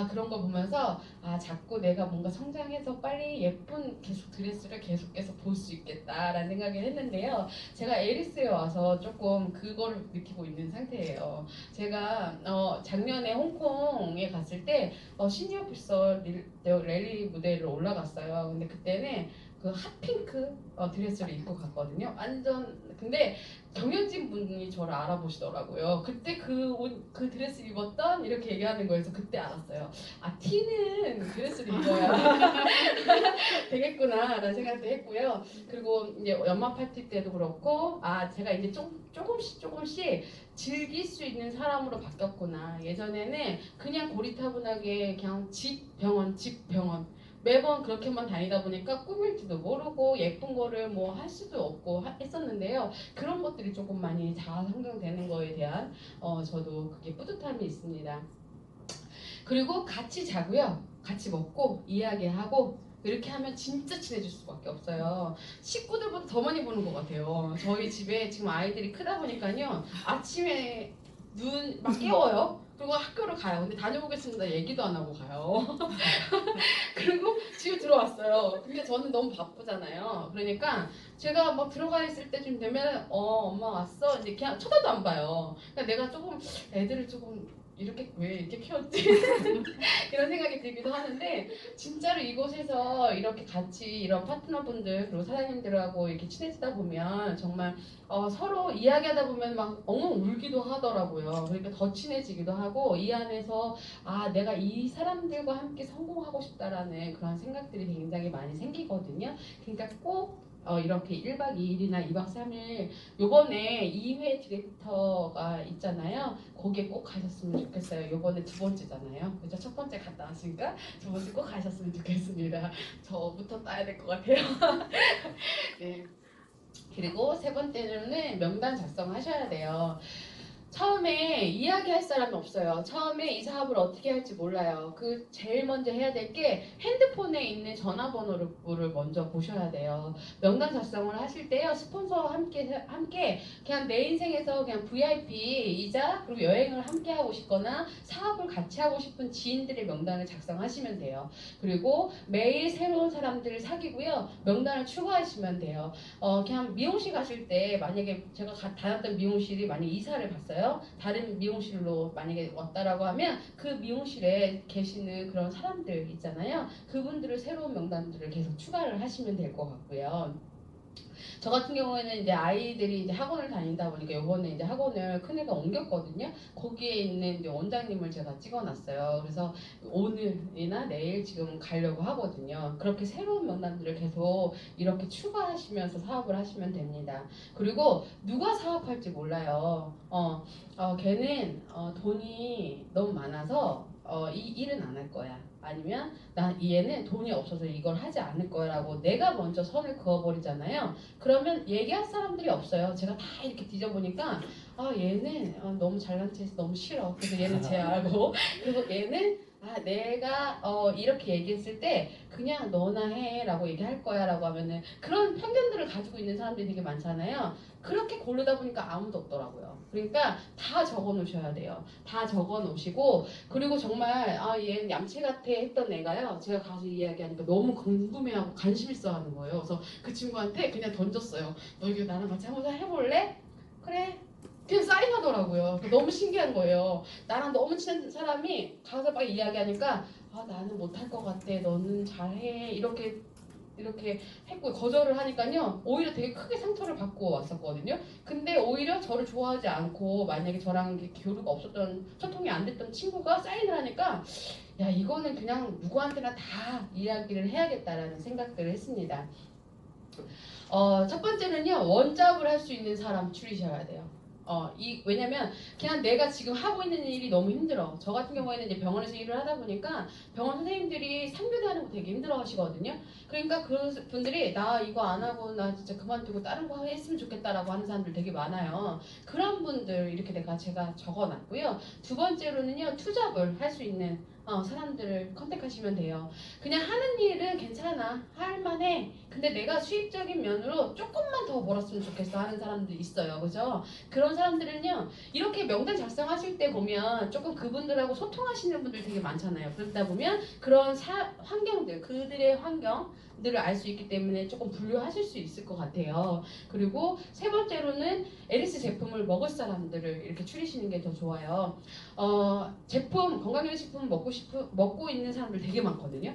그런 거 보면서 자꾸 내가 뭔가 성장해서 빨리 예쁜 계속 드레스를 계속해서 볼 수 있겠다라는 생각을 했는데요. 제가 에리스에 와서 조금 그거를 느끼고 있는 상태예요. 제가 작년에 홍콩에 갔을 때 시니어 필서 랠리 무대를 올라갔어요. 근데 그때는 그 핫핑크 드레스를 입고 갔거든요. 완전. 근데 정현진 분이 저를 알아보시더라고요. 그때 그 드레스 입었던 이렇게 얘기하는 거에서 그때 알았어요. 티는 드레스를 입어야 되겠구나라는 생각도 했고요. 그리고 이제 연말 파티 때도 그렇고 제가 이제 조금씩 즐길 수 있는 사람으로 바뀌었구나. 예전에는 그냥 고리타분하게 그냥 집 병원 매번 그렇게만 다니다 보니까 꾸밀지도 모르고 예쁜 거를 뭐 할 수도 없고 했었는데요. 그런 것들이 조금 많이 자아 성장되는 거에 대한 저도 그게 뿌듯함이 있습니다. 그리고 같이 자고요, 같이 먹고 이야기하고 이렇게 하면 진짜 친해질 수밖에 없어요. 식구들보다 더 많이 보는 것 같아요. 저희 집에 지금 아이들이 크다 보니까요, 아침에 눈 막 깨워요. 그리고 학교를 가요. 근데 다녀오겠습니다 얘기도 안 하고 가요. 그리고 집에 들어왔어요. 근데 저는 너무 바쁘잖아요. 그러니까 제가 막 들어가 있을 때쯤 되면 엄마 왔어? 이제 그냥 쳐다도 안 봐요. 그러니까 내가 조금 애들을 조금 이렇게 왜 이렇게 키웠지? 이런 생각이 들기도 하는데, 진짜로 이곳에서 이렇게 같이 이런 파트너분들 그리고 사장님들하고 이렇게 친해지다 보면 정말 서로 이야기하다 보면 막 엉엉 울기도 하더라고요. 그러니까 더 친해지기도 하고, 이 안에서 내가 이 사람들과 함께 성공하고 싶다라는 그런 생각들이 굉장히 많이 생기거든요. 그러니까 꼭 이렇게 1박 2일이나 2박 3일, 요번에 2회 디렉터가 있잖아요. 거기에 꼭 가셨으면 좋겠어요. 요번에 두 번째잖아요. 그죠? 첫 번째 갔다 왔으니까 두 번째 꼭 가셨으면 좋겠습니다. 저부터 따야 될 것 같아요. 네. 그리고 세 번째는 명단 작성하셔야 돼요. 처음에 이야기할 사람이 없어요. 처음에 이 사업을 어떻게 할지 몰라요. 그 제일 먼저 해야 될 게 핸드폰에 있는 전화번호를 먼저 보셔야 돼요. 명단 작성을 하실 때요. 스폰서와 함께 그냥 내 인생에서 그냥 VIP이자 그리고 여행을 함께 하고 싶거나 사업을 같이 하고 싶은 지인들의 명단을 작성하시면 돼요. 그리고 매일 새로운 사람들을 사귀고요. 명단을 추가하시면 돼요. 그냥 미용실 가실 때 만약에 제가 다녔던 미용실이 만약에 이사를 갔어요. 다른 미용실로 만약에 왔다라고 하면 그 미용실에 계시는 그런 사람들 있잖아요. 그분들을 새로운 명단들을 계속 추가를 하시면 될 것 같고요. 저 같은 경우에는 이제 아이들이 이제 학원을 다닌다 보니까 요번에 이제 학원을 큰애가 옮겼거든요. 거기에 있는 이제 원장님을 제가 찍어놨어요. 그래서 오늘이나 내일 지금 가려고 하거든요. 그렇게 새로운 명단들을 계속 이렇게 추가하시면서 사업을 하시면 됩니다. 그리고 누가 사업할지 몰라요. 걔는 돈이 너무 많아서 이 일은 안 할 거야. 아니면 얘는 돈이 없어서 이걸 하지 않을 거라고 내가 먼저 선을 그어버리잖아요. 그러면 얘기할 사람들이 없어요. 제가 다 이렇게 뒤져보니까 얘는 너무 잘난 체해서 너무 싫어. 그래서 얘는 제외하고 그리고 얘는 내가 이렇게 얘기했을 때 그냥 너나 해라고 얘기할 거야 라고 하면은 그런 편견들을 가지고 있는 사람들이 되게 많잖아요. 그렇게 고르다 보니까 아무도 없더라고요. 그러니까 다 적어 놓으셔야 돼요. 다 적어 놓으시고 그리고 정말 얘는 얌체 같아 했던 애가요. 제가 가서 이야기하니까 너무 궁금해하고 관심 있어 하는 거예요. 그래서 그 친구한테 그냥 던졌어요. 너 이거 나랑 같이 한번 해볼래? 그래. 그냥 사인하더라고요. 너무 신기한 거예요. 나랑 너무 친한 사람이 가서 막 이야기하니까 나는 못할 것 같아. 너는 잘해. 이렇게 했고 거절을 하니까요. 오히려 되게 크게 상처를 받고 왔었거든요. 근데 오히려 저를 좋아하지 않고 만약에 저랑 교류가 없었던 소통이 안 됐던 친구가 사인을 하니까 야 이거는 그냥 누구한테나 다 이야기를 해야겠다라는 생각들을 했습니다. 첫 번째는요. 원잡을 할 수 있는 사람 추리셔야 돼요. 왜냐면 그냥 내가 지금 하고 있는 일이 너무 힘들어. 저 같은 경우에는 이제 병원에서 일을 하다 보니까 병원 선생님들이 상교대 하는 거 되게 힘들어 하시거든요. 그러니까 그 분들이 나 이거 안 하고 나 진짜 그만두고 다른 거 했으면 좋겠다라고 하는 사람들 되게 많아요. 그런 분들 이렇게 제가 적어놨고요. 두 번째로는요. 투잡을 할 수 있는 사람들을 컨택하시면 돼요. 그냥 하는 일은 괜찮아. 할만해. 근데 내가 수입적인 면으로 조금만 더 벌었으면 좋겠어 하는 사람들 있어요. 그죠? 그런 사람들은요. 이렇게 명단 작성하실 때 보면 조금 그분들하고 소통하시는 분들 되게 많잖아요. 그러다 보면 그런 환경들, 그들의 환경들을 알 수 있기 때문에 조금 분류하실 수 있을 것 같아요. 그리고 세 번째로는 에리스 제품을 먹을 사람들을 이렇게 추리시는 게 더 좋아요. 제품, 건강기능식품 먹고 있는 사람들 되게 많거든요.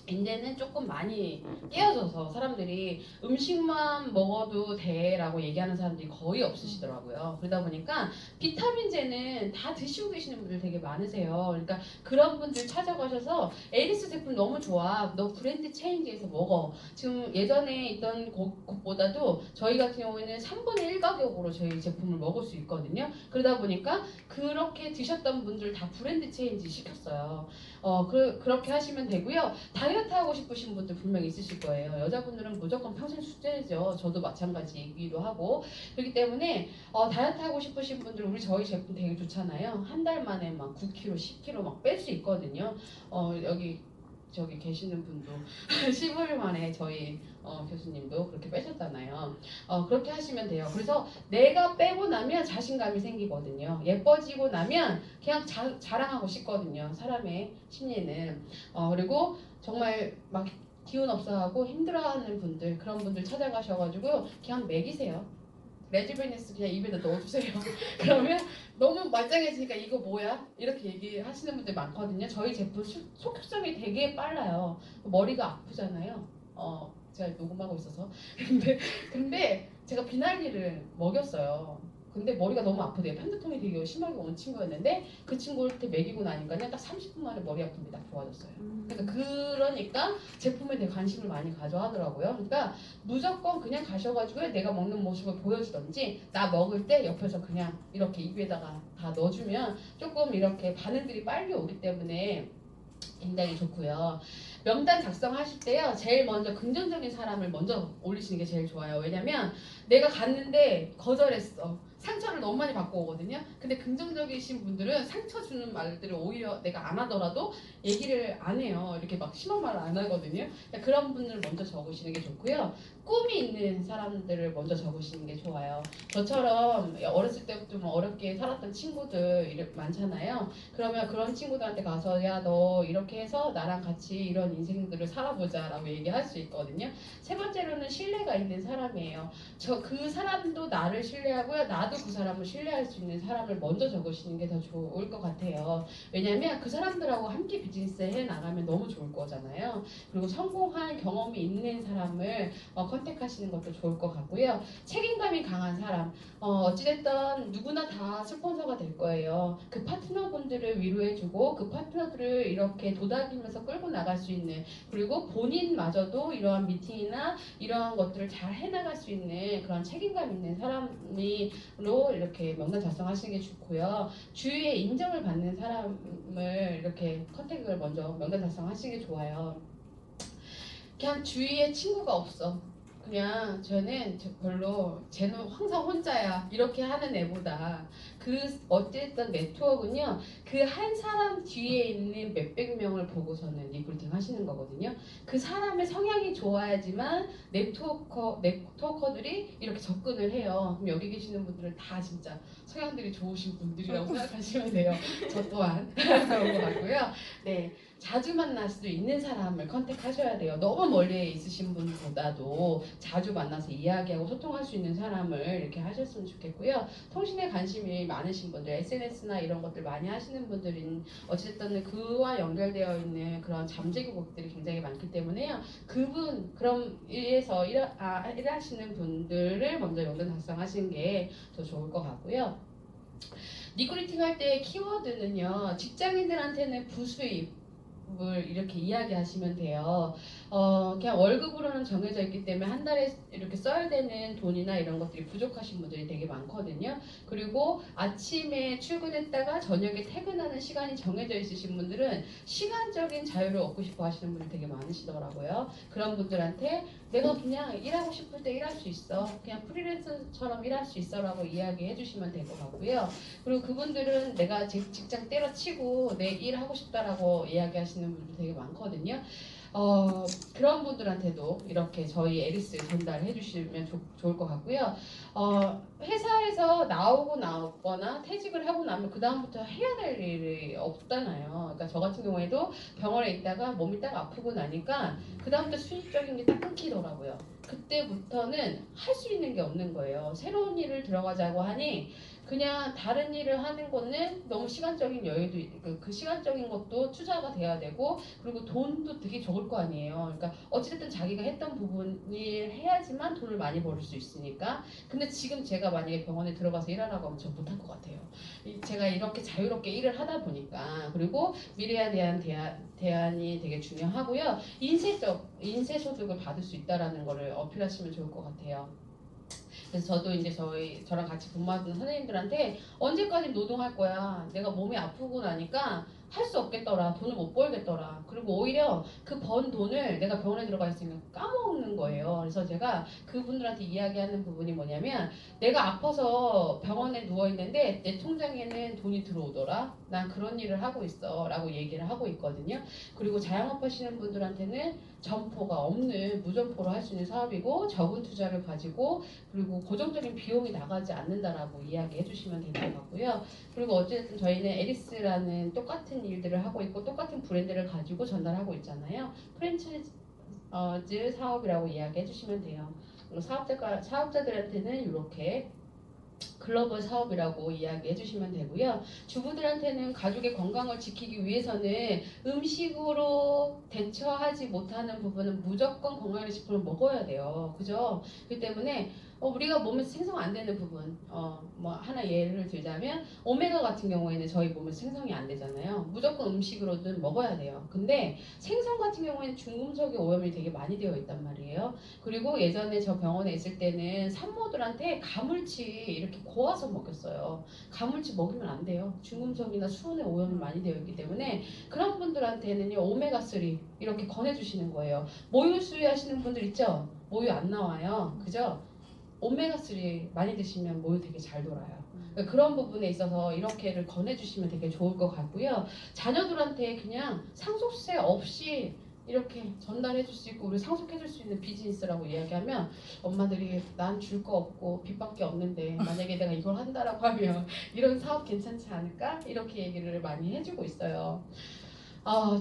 이제는 조금 많이 깨어져서 사람들이 음식만 먹어도 돼라고 얘기하는 사람들이 거의 없으시더라고요. 그러다 보니까 비타민제는 다 드시고 계시는 분들 되게 많으세요. 그러니까 그런 분들 찾아가셔서 에리스 제품 너무 좋아. 너 브랜드 체인지해서 먹어. 지금 예전에 있던 곳보다도 저희 같은 경우에는 3분의 1 가격으로 저희 제품을 먹을 수 있거든요. 그러다 보니까 그렇게 드셨던 분들 다 브랜드 체인지 시켰어요. 그렇게 하시면 되고요. 다이어트 하고 싶으신 분들 분명히 있으실 거예요. 여자분들은 무조건 평생 숙제죠. 저도 마찬가지이기도 하고. 그렇기 때문에 다이어트 하고 싶으신 분들 저희 제품 되게 좋잖아요. 한 달 만에 막 9kg, 10kg 막 뺄 수 있거든요. 저기 계시는 분도 15일 만에 저희 교수님도 그렇게 빼셨잖아요. 그렇게 하시면 돼요. 그래서 내가 빼고 나면 자신감이 생기거든요. 예뻐지고 나면 그냥 자랑하고 싶거든요. 사람의 심리는. 그리고 정말 막 기운 없어하고 힘들어하는 분들 그런 분들 찾아가셔가지고 그냥 먹이세요. 레지베니스 그냥 입에다 넣어주세요. 그러면 너무 말짱해지니까 이거 뭐야? 이렇게 얘기하시는 분들 많거든요. 저희 제품 속효성이 되게 빨라요. 머리가 아프잖아요. 제가 녹음하고 있어서. 근데 제가 비날리를 먹였어요. 근데 머리가 너무 아프대요. 편두통이 되게 심하게 온 친구였는데 그 친구한테 먹이고 나니까요. 딱 30분 만에 머리 아픔이 딱 좋아졌어요. 그러니까 제품에 대해 관심을 많이 가져하더라고요. 그러니까 무조건 그냥 가셔가지고 내가 먹는 모습을 보여주던지 나 먹을 때 옆에서 그냥 이렇게 입에다가 다 넣어주면 조금 이렇게 반응들이 빨리 오기 때문에 굉장히 좋고요. 명단 작성하실 때요. 제일 먼저 긍정적인 사람을 먼저 올리시는 게 제일 좋아요. 왜냐면 내가 갔는데 거절했어. 상처를 너무 많이 받고 오거든요. 근데 긍정적이신 분들은 상처 주는 말들을 오히려 내가 안 하더라도 얘기를 안 해요. 이렇게 막 심한 말을 안 하거든요. 그러니까 그런 분들을 먼저 적으시는 게 좋고요. 꿈이 있는 사람들을 먼저 적으시는 게 좋아요. 저처럼 어렸을 때부터 좀 어렵게 살았던 친구들 많잖아요. 그러면 그런 친구들한테 가서 야 너 이렇게 해서 나랑 같이 이런 인생들을 살아보자 라고 얘기할 수 있거든요. 세 번째로는 신뢰가 있는 사람이에요. 저 그 사람도 나를 신뢰하고요. 나도 그 사람을 신뢰할 수 있는 사람을 먼저 적으시는 게 더 좋을 것 같아요. 왜냐면 그 사람들하고 함께 비즈니스 해 나가면 너무 좋을 거잖아요. 그리고 성공한 경험이 있는 사람을 컨택하시는 것도 좋을 것 같고요. 책임감이 강한 사람, 어찌됐든 누구나 다 스폰서가 될 거예요. 그 파트너분들을 위로해주고 그 파트너들을 이렇게 도닥이면서 끌고 나갈 수 있는, 그리고 본인마저도 이러한 미팅이나 이러한 것들을 잘 해나갈 수 있는 그런 책임감 있는 사람으로 이렇게 명단 작성하시는 게 좋고요. 주위에 인정을 받는 사람을 이렇게 컨택을 먼저 명단 작성하시는 게 좋아요. 그냥 주위에 친구가 없어. 그냥 쟤는 별로 쟤는 항상 혼자야 이렇게 하는 애보다 그 어쨌든 네트워크는요 그 한 사람 뒤에 있는 몇백 명을 보고서는 리크루팅 하시는 거거든요. 그 사람의 성향이 좋아야지만 네트워커들이 이렇게 접근을 해요. 그럼 여기 계시는 분들은 다 진짜 성향들이 좋으신 분들이라고 생각하시면 돼요. 저 또한 그런 것 같고요. 네. 자주 만날 수 있는 사람을 컨택하셔야 돼요. 너무 멀리 있으신 분보다도 자주 만나서 이야기하고 소통할 수 있는 사람을 이렇게 하셨으면 좋겠고요. 통신에 관심이 많으신 분들, SNS나 이런 것들 많이 하시는 분들은 어쨌든 그와 연결되어 있는 그런 잠재기곡들이 굉장히 많기 때문에요. 그럼 일에서 일하시는 분들을 먼저 연결 달성하시는 게 더 좋을 것 같고요. 리크루팅 할 때 키워드는요, 직장인들한테는 부수입, 을 이렇게 이야기하시면 돼요. 그냥 월급으로는 정해져 있기 때문에 한 달에 이렇게 써야 되는 돈이나 이런 것들이 부족하신 분들이 되게 많거든요. 그리고 아침에 출근했다가 저녁에 퇴근하는 시간이 정해져 있으신 분들은 시간적인 자유를 얻고 싶어 하시는 분이 되게 많으시더라고요. 그런 분들한테 내가 그냥 일하고 싶을 때 일할 수 있어. 그냥 프리랜서처럼 일할 수 있어 라고 이야기해 주시면 될 것 같고요. 그리고 그분들은 내가 직장 때려치고 내 일하고 싶다라고 이야기하시는 분들 되게 많거든요. 그런 분들한테도 이렇게 저희 에리스 전달해 주시면 좋을 것 같고요. 회사에서 나오거나 퇴직을 하고 나면 그 다음부터 해야 될 일이 없잖아요. 그러니까 저 같은 경우에도 병원에 있다가 몸이 딱 아프고 나니까 그 다음부터 수입적인 게 딱 끊기더라고요. 그때부터는 할 수 있는 게 없는 거예요. 새로운 일을 들어가자고 하니 그냥 다른 일을 하는 거는 너무 시간적인 여유도 그 시간적인 것도 투자가 돼야 되고 그리고 돈도 되게 적을 거 아니에요. 그러니까 어쨌든 자기가 했던 부분을 해야지만 돈을 많이 벌을 수 있으니까. 근데 지금 제가 만약에 병원에 들어가서 일하라고 하면 전 못할 것 같아요. 제가 이렇게 자유롭게 일을 하다 보니까. 그리고 미래에 대한 대안이 되게 중요하고요. 인쇄 소득을 받을 수 있다라는 거를 어필하시면 좋을 것 같아요. 그래서 저도 이제 저랑 같이 근무하던 선생님들한테 언제까지 노동할 거야. 내가 몸이 아프고 나니까 할 수 없겠더라. 돈을 못 벌겠더라. 그리고 오히려 그 번 돈을 내가 병원에 들어가 있으면 까먹는 거예요. 그래서 제가 그분들한테 이야기하는 부분이 뭐냐면 내가 아파서 병원에 누워있는데 내 통장에는 돈이 들어오더라. 난 그런 일을 하고 있어. 라고 얘기를 하고 있거든요. 그리고 자영업 하시는 분들한테는 점포가 없는 무점포로 할 수 있는 사업이고 적은 투자를 가지고 그리고 고정적인 비용이 나가지 않는다라고 이야기해 주시면 될 것 같고요. 그리고 어쨌든 저희는 에리스라는 똑같은 일들을 하고 있고 똑같은 브랜드를 가지고 전달하고 있잖아요. 프랜차이즈 사업이라고 이야기해 주시면 돼요. 사업자들한테는 이렇게 글로벌 사업이라고 이야기해 주시면 되고요. 주부들한테는 가족의 건강을 지키기 위해서는 음식으로 대처하지 못하는 부분은 무조건 건강기능식품을 먹어야 돼요. 그죠? 그렇기 때문에 우리가 몸에서 생성 안 되는 부분, 뭐 하나 예를 들자면 오메가 같은 경우에는 저희 몸에서 생성이 안 되잖아요. 무조건 음식으로든 먹어야 돼요. 근데 생선 같은 경우에는 중금속의 오염이 되게 많이 되어 있단 말이에요. 그리고 예전에 저 병원에 있을 때는 산모들한테 가물치 이렇게 고아서 먹였어요. 가물치 먹이면 안 돼요. 중금속이나 수은의 오염이 많이 되어 있기 때문에 그런 분들한테는요 오메가3 이렇게 권해주시는 거예요. 모유 수유하시는 분들 있죠? 모유 안 나와요. 그죠? 오메가3 많이 드시면 몸이 되게 잘 돌아요. 그러니까 그런 부분에 있어서 이렇게를 권해주시면 되게 좋을 것 같고요. 자녀들한테 그냥 상속세 없이 이렇게 전달해 줄 수 있고 우리 상속해 줄 수 있는 비즈니스라고 이야기하면 엄마들이 난 줄 거 없고 빚밖에 없는데 만약에 내가 이걸 한다라고 하면 이런 사업 괜찮지 않을까? 이렇게 얘기를 많이 해주고 있어요.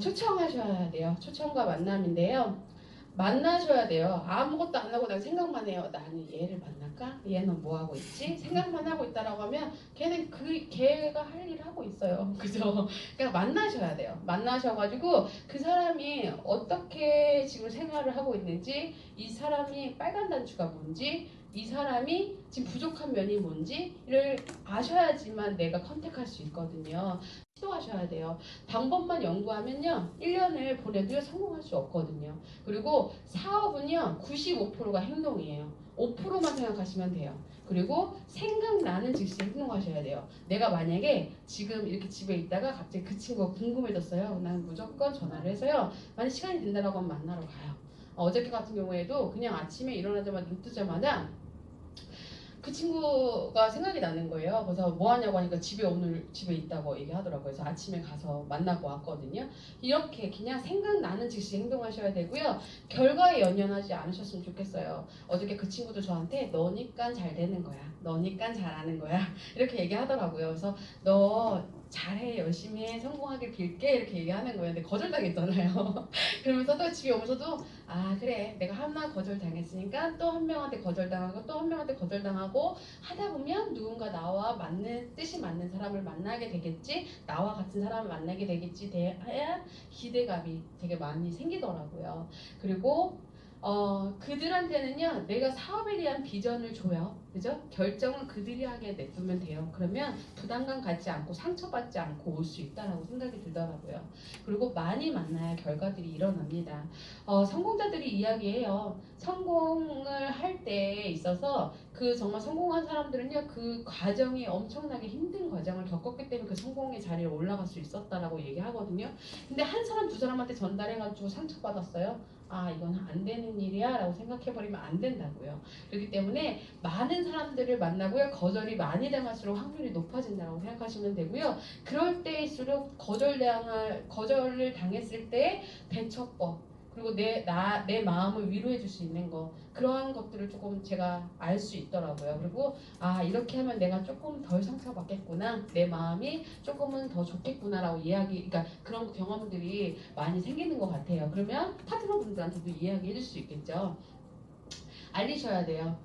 초청하셔야 돼요. 초청과 만남인데요. 만나셔야 돼요. 아무것도 안 하고 내가 생각만 해요. 나는 얘를 만날까? 얘는 뭐 하고 있지? 생각만 하고 있다라고 하면 걔는 걔가 할 일 하고 있어요. 그죠? 그러니까 만나셔야 돼요. 만나셔가지고 그 사람이 어떻게 지금 생활을 하고 있는지, 이 사람이 빨간 단추가 뭔지, 이 사람이 지금 부족한 면이 뭔지를 아셔야지만 내가 컨택할 수 있거든요. 시도하셔야 돼요. 방법만 연구하면요 1년을 보내도 성공할 수 없거든요. 그리고 사업은요 95%가 행동이에요. 5%만 생각하시면 돼요. 그리고 생각나는 즉시 행동하셔야 돼요. 내가 만약에 지금 이렇게 집에 있다가 갑자기 그 친구가 궁금해졌어요. 난 무조건 전화를 해서요. 만약 시간이 된다라고 하면 만나러 가요. 어저께 같은 경우에도 그냥 아침에 일어나자마자 눈 뜨자마자 그 친구가 생각이 나는 거예요. 그래서 뭐 하냐고 하니까 오늘 집에 있다고 얘기하더라고요. 그래서 아침에 가서 만나고 왔거든요. 이렇게 그냥 생각나는 즉시 행동하셔야 되고요. 결과에 연연하지 않으셨으면 좋겠어요. 어저께 그 친구도 저한테 너니까 잘 되는 거야. 너니까 잘하는 거야. 이렇게 얘기하더라고요. 그래서 너 잘해, 열심히 해, 성공하길 빌게 이렇게 얘기하는 거예요. 근데 거절당했잖아요. 그러면서도 집에 오면서도 그래 내가 하나 거절당했으니까 또 한 명한테 거절당하고 또 한 명한테 거절당하고 하다 보면 누군가 나와 맞는 뜻이 맞는 사람을 만나게 되겠지, 나와 같은 사람을 만나게 되겠지 해야 기대감이 되게 많이 생기더라고요. 그리고 그들한테는요 내가 사업에 대한 비전을 줘요. 그죠? 결정은 그들이 하게 냅두면 돼요. 그러면 부담감 갖지 않고 상처받지 않고 올 수 있다라고 생각이 들더라고요. 그리고 많이 만나야 결과들이 일어납니다. 성공자들이 이야기해요. 성공을 할 때 있어서 그 정말 성공한 사람들은요 그 과정이 엄청나게 힘든 과정을 겪었기 때문에 그 성공의 자리에 올라갈 수 있었다라고 얘기하거든요. 근데 한 사람 두 사람한테 전달해가지고 상처받았어요. 이건 안 되는 일이야 라고 생각해버리면 안 된다고요. 그렇기 때문에 많은 사람들을 만나고요 거절이 많이 당할수록 확률이 높아진다고 생각하시면 되고요. 그럴 때일수록 거절을 당했을 때 대처법, 그리고 내 마음을 위로해 줄 수 있는 거, 그러한 것들을 조금 제가 알 수 있더라고요. 그리고 이렇게 하면 내가 조금 덜 상처받겠구나, 내 마음이 조금은 더 좋겠구나라고 그러니까 그런 경험들이 많이 생기는 것 같아요. 그러면 파트너분들한테도 이야기해 줄 수 있겠죠. 알리셔야 돼요.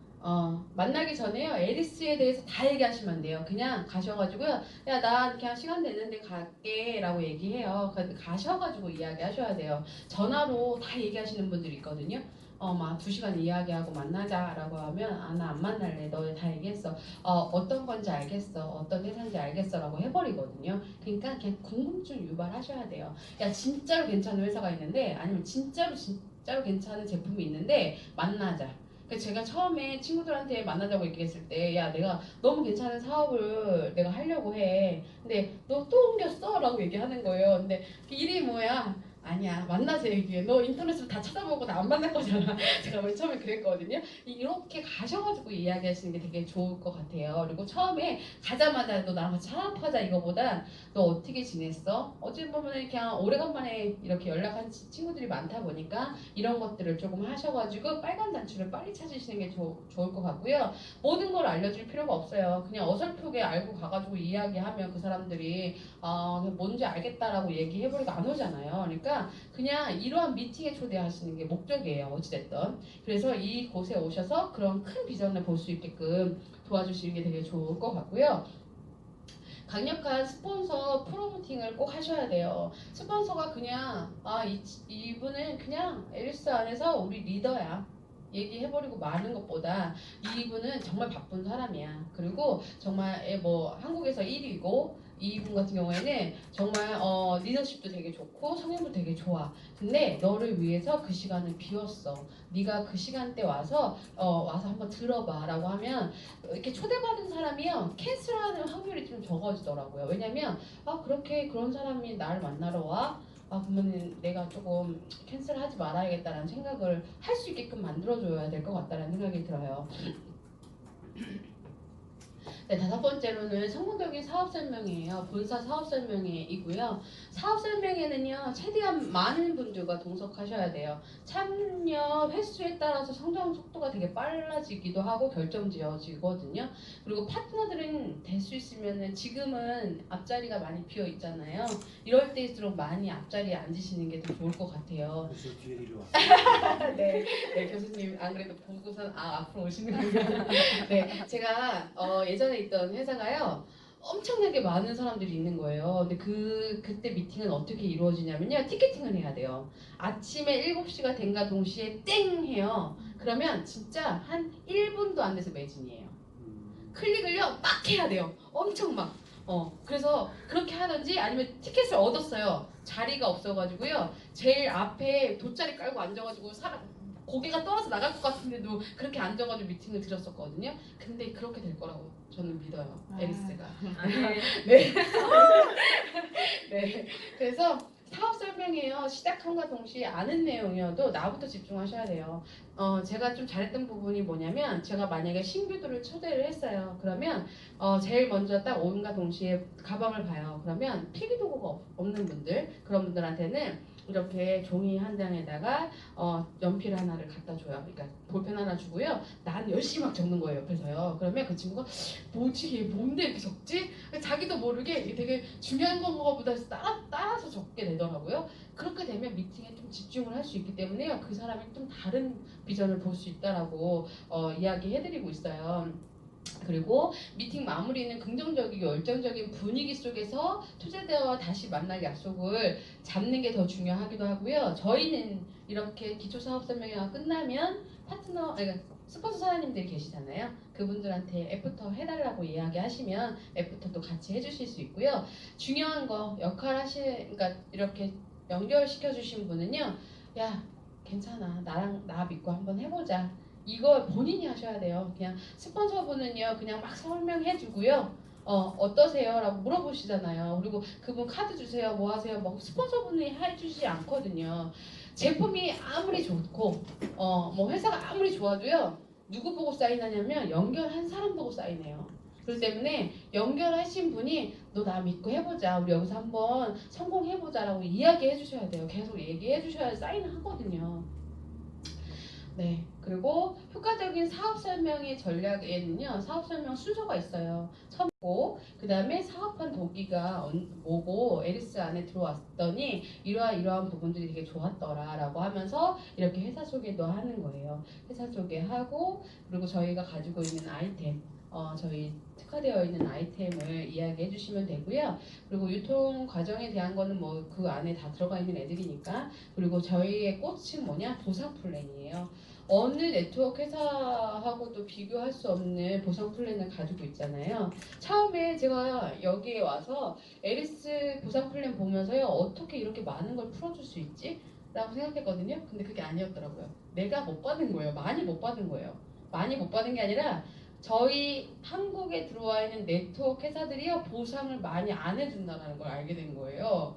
만나기 전에요 에리스에 대해서 다 얘기하시면 안 돼요. 그냥 가셔가지고요 야 나 그냥 시간 되는데 갈게 라고 얘기해요. 가셔가지고 이야기하셔야 돼요. 전화로 다 얘기하시는 분들이 있거든요. 막 2시간 이야기하고 만나자 라고 하면 나 안 만날래, 너 다 얘기했어, 어떤 건지 알겠어, 어떤 회사인지 알겠어 라고 해버리거든요. 그러니까 그냥 궁금증 유발하셔야 돼요. 야 진짜로 괜찮은 회사가 있는데, 아니면 진짜로 괜찮은 제품이 있는데 만나자. 제가 처음에 친구들한테 만나자고 얘기했을 때 야 내가 너무 괜찮은 사업을 내가 하려고 해, 근데 너 또 옮겼어? 라고 얘기하는 거예요. 근데 일이 뭐야? 아니야 만나서 얘기해, 너 인터넷으로 다 찾아보고 나 안 만날 거잖아. 제가 맨 처음에 그랬거든요. 이렇게 가셔가지고 이야기하시는 게 되게 좋을 것 같아요. 그리고 처음에 가자마자 너 나랑 같이 사업하자 이거보다 너 어떻게 지냈어? 어찌 보면 그냥 오래간만에 이렇게 연락한 친구들이 많다 보니까 이런 것들을 조금 하셔가지고 빨간 단추를 빨리 찾으시는 게 좋을 것 같고요. 모든 걸 알려줄 필요가 없어요. 그냥 어설프게 알고 가가지고 이야기하면 그 사람들이 뭔지 알겠다라고 얘기해버리고 안 오잖아요. 그러니까 그냥 이러한 미팅에 초대하시는 게 목적이에요. 어찌됐든. 그래서 이곳에 오셔서 그런 큰 비전을 볼 수 있게끔 도와주시는 게 되게 좋을 것 같고요. 강력한 스폰서 프로모팅을 꼭 하셔야 돼요. 스폰서가 그냥 이분은 그냥 에리스 안에서 우리 리더야 얘기해버리고 마는 것보다 이분은 정말 바쁜 사람이야. 그리고 정말 뭐 한국에서 1위고 이분 같은 경우에는 정말 리더십도 되게 좋고 성향도 되게 좋아. 근데 너를 위해서 그 시간을 비웠어. 네가 그 시간대 와서 한번 들어봐 라고 하면 이렇게 초대받은 사람이요 캔슬하는 확률이 좀 적어지더라고요. 왜냐면 그런 사람이 나를 만나러 와? 그러면 내가 조금 캔슬하지 말아야겠다라는 생각을 할 수 있게끔 만들어줘야 될 것 같다는 생각이 들어요. 네, 다섯 번째로는 성공적인 사업 설명이에요. 본사 사업 설명이고요. 사업 설명에는요, 최대한 많은 분들과 동석하셔야 돼요. 참여 횟수에 따라서 성장 속도가 되게 빨라지기도 하고 결정지어지거든요. 그리고 파트너들은 될 수 있으면은 지금은 앞자리가 많이 비어 있잖아요. 이럴 때일수록 많이 앞자리에 앉으시는 게 더 좋을 것 같아요. 그래서 뒤에 이리 와. 네, 네, 교수님 안 그래도 보고선 앞으로 오시는군요. 네, 제가 예전에 있던 회사가요. 엄청나게 많은 사람들이 있는 거예요. 근데 그때 미팅은 어떻게 이루어지냐면요. 티켓팅을 해야 돼요. 아침에 7시가 된가 동시에 땡 해요. 그러면 진짜 한 1분도 안 돼서 매진이에요. 클릭을요 막 해야 돼요. 엄청 막. 그래서 그렇게 하든지 아니면 티켓을 얻었어요. 자리가 없어가지고요. 제일 앞에 돗자리 깔고 앉아가지고 사람 고개가 떨어져 나갈 것 같은데도 그렇게 앉아가지고 미팅을 드렸었거든요. 근데 그렇게 될 거라고 저는 믿어요. 에리스가. 네. 네. 그래서 사업 설명이에요. 시작함과 동시에 아는 내용이어도 나부터 집중하셔야 돼요. 제가 좀 잘했던 부분이 뭐냐면 제가 만약에 신규들을 초대를 했어요. 그러면 제일 먼저 딱 오는가 동시에 가방을 봐요. 그러면 필기도구가 없는 분들 그런 분들한테는 이렇게 종이 한 장에다가 연필 하나를 갖다 줘요. 그러니까 볼펜 하나 주고요. 난 열심히 막 적는 거예요. 옆에서요. 그러면 그 친구가 뭐지? 이게 뭔데 이렇게 적지? 자기도 모르게 이게 되게 중요한 건가 보다 해서 따라서 적게 되더라고요. 그렇게 되면 미팅에 좀 집중을 할 수 있기 때문에요. 그 사람이 좀 다른 비전을 볼 수 있다라고 이야기해드리고 있어요. 그리고 미팅 마무리는 긍정적이고 열정적인 분위기 속에서 투자자와 다시 만날 약속을 잡는 게 더 중요하기도 하고요. 저희는 이렇게 기초사업 설명회가 끝나면 스폰서 사장님들이 계시잖아요. 그분들한테 애프터 해달라고 이야기하시면 애프터도 같이 해주실 수 있고요. 중요한 거 그러니까 이렇게 연결시켜 주신 분은요. 야 괜찮아 나 믿고 한번 해보자. 이거 본인이 하셔야 돼요. 그냥 스폰서분은요, 그냥 막 설명해 주고요. 어떠세요? 라고 물어보시잖아요. 그리고 그분 카드 주세요. 뭐 하세요? 뭐 스폰서분이 해주지 않거든요. 제품이 아무리 좋고, 뭐 회사가 아무리 좋아도요, 누구 보고 사인하냐면 연결한 사람 보고 사인해요. 그렇기 때문에 연결하신 분이 너 나 믿고 해보자. 우리 여기서 한번 성공해보자라고 이야기해 주셔야 돼요. 계속 얘기해 주셔야 사인하거든요. 네. 그리고 효과적인 사업 설명의 전략에는요, 사업 설명 순서가 있어요. 처음고, 그 다음에 사업한 동기가 뭐고, 에리스 안에 들어왔더니, 이러한 부분들이 되게 좋았더라라고 하면서, 이렇게 회사 소개도 하는 거예요. 회사 소개하고, 그리고 저희가 가지고 있는 아이템, 저희 특화되어 있는 아이템을 이야기해 주시면 되고요. 그리고 유통 과정에 대한 거는 뭐 그 안에 다 들어가 있는 애들이니까. 그리고 저희의 꽃은 뭐냐? 보상 플랜이에요. 어느 네트워크 회사하고도 비교할 수 없는 보상 플랜을 가지고 있잖아요. 처음에 제가 여기에 와서 에리스 보상 플랜 보면서요. 어떻게 이렇게 많은 걸 풀어줄 수 있지? 라고 생각했거든요. 근데 그게 아니었더라고요. 내가 못 받은 거예요. 많이 못 받은 거예요. 많이 못 받은 게 아니라 저희 한국에 들어와 있는 네트워크 회사들이요. 보상을 많이 안 해준다는 걸 알게 된 거예요.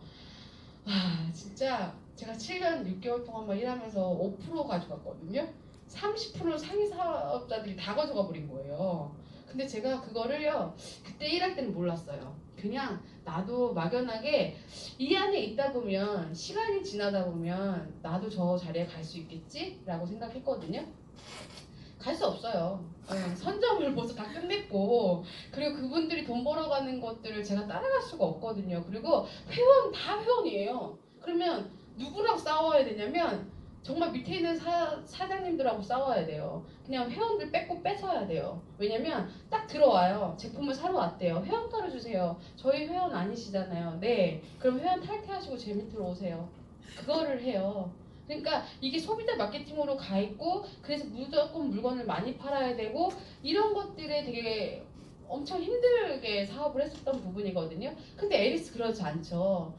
와 진짜 제가 7년 6개월 동안 막 일하면서 5% 가져갔거든요. 30% 상위 사업자들이 다 가져가 버린 거예요. 근데 제가 그거를요 그때 일할 때는 몰랐어요. 그냥 나도 막연하게 이 안에 있다 보면 시간이 지나다 보면 나도 저 자리에 갈 수 있겠지? 라고 생각했거든요. 갈 수 없어요. 선점을 벌써 다 끝냈고 그리고 그분들이 돈 벌어가는 것들을 제가 따라갈 수가 없거든요. 그리고 다 회원이에요. 그러면 누구랑 싸워야 되냐면 정말 밑에 있는 사장님들하고 싸워야 돼요. 그냥 회원들 뺏고 뺏어야 돼요. 왜냐면 딱 들어와요. 제품을 사러 왔대요. 회원가를 주세요. 저희 회원 아니시잖아요. 네. 그럼 회원 탈퇴하시고 제 밑으로 오세요. 그거를 해요. 그러니까 이게 소비자 마케팅으로 가 있고 그래서 무조건 물건을 많이 팔아야 되고 이런 것들에 되게 엄청 힘들게 사업을 했었던 부분이거든요. 근데 에리스 그렇지 않죠.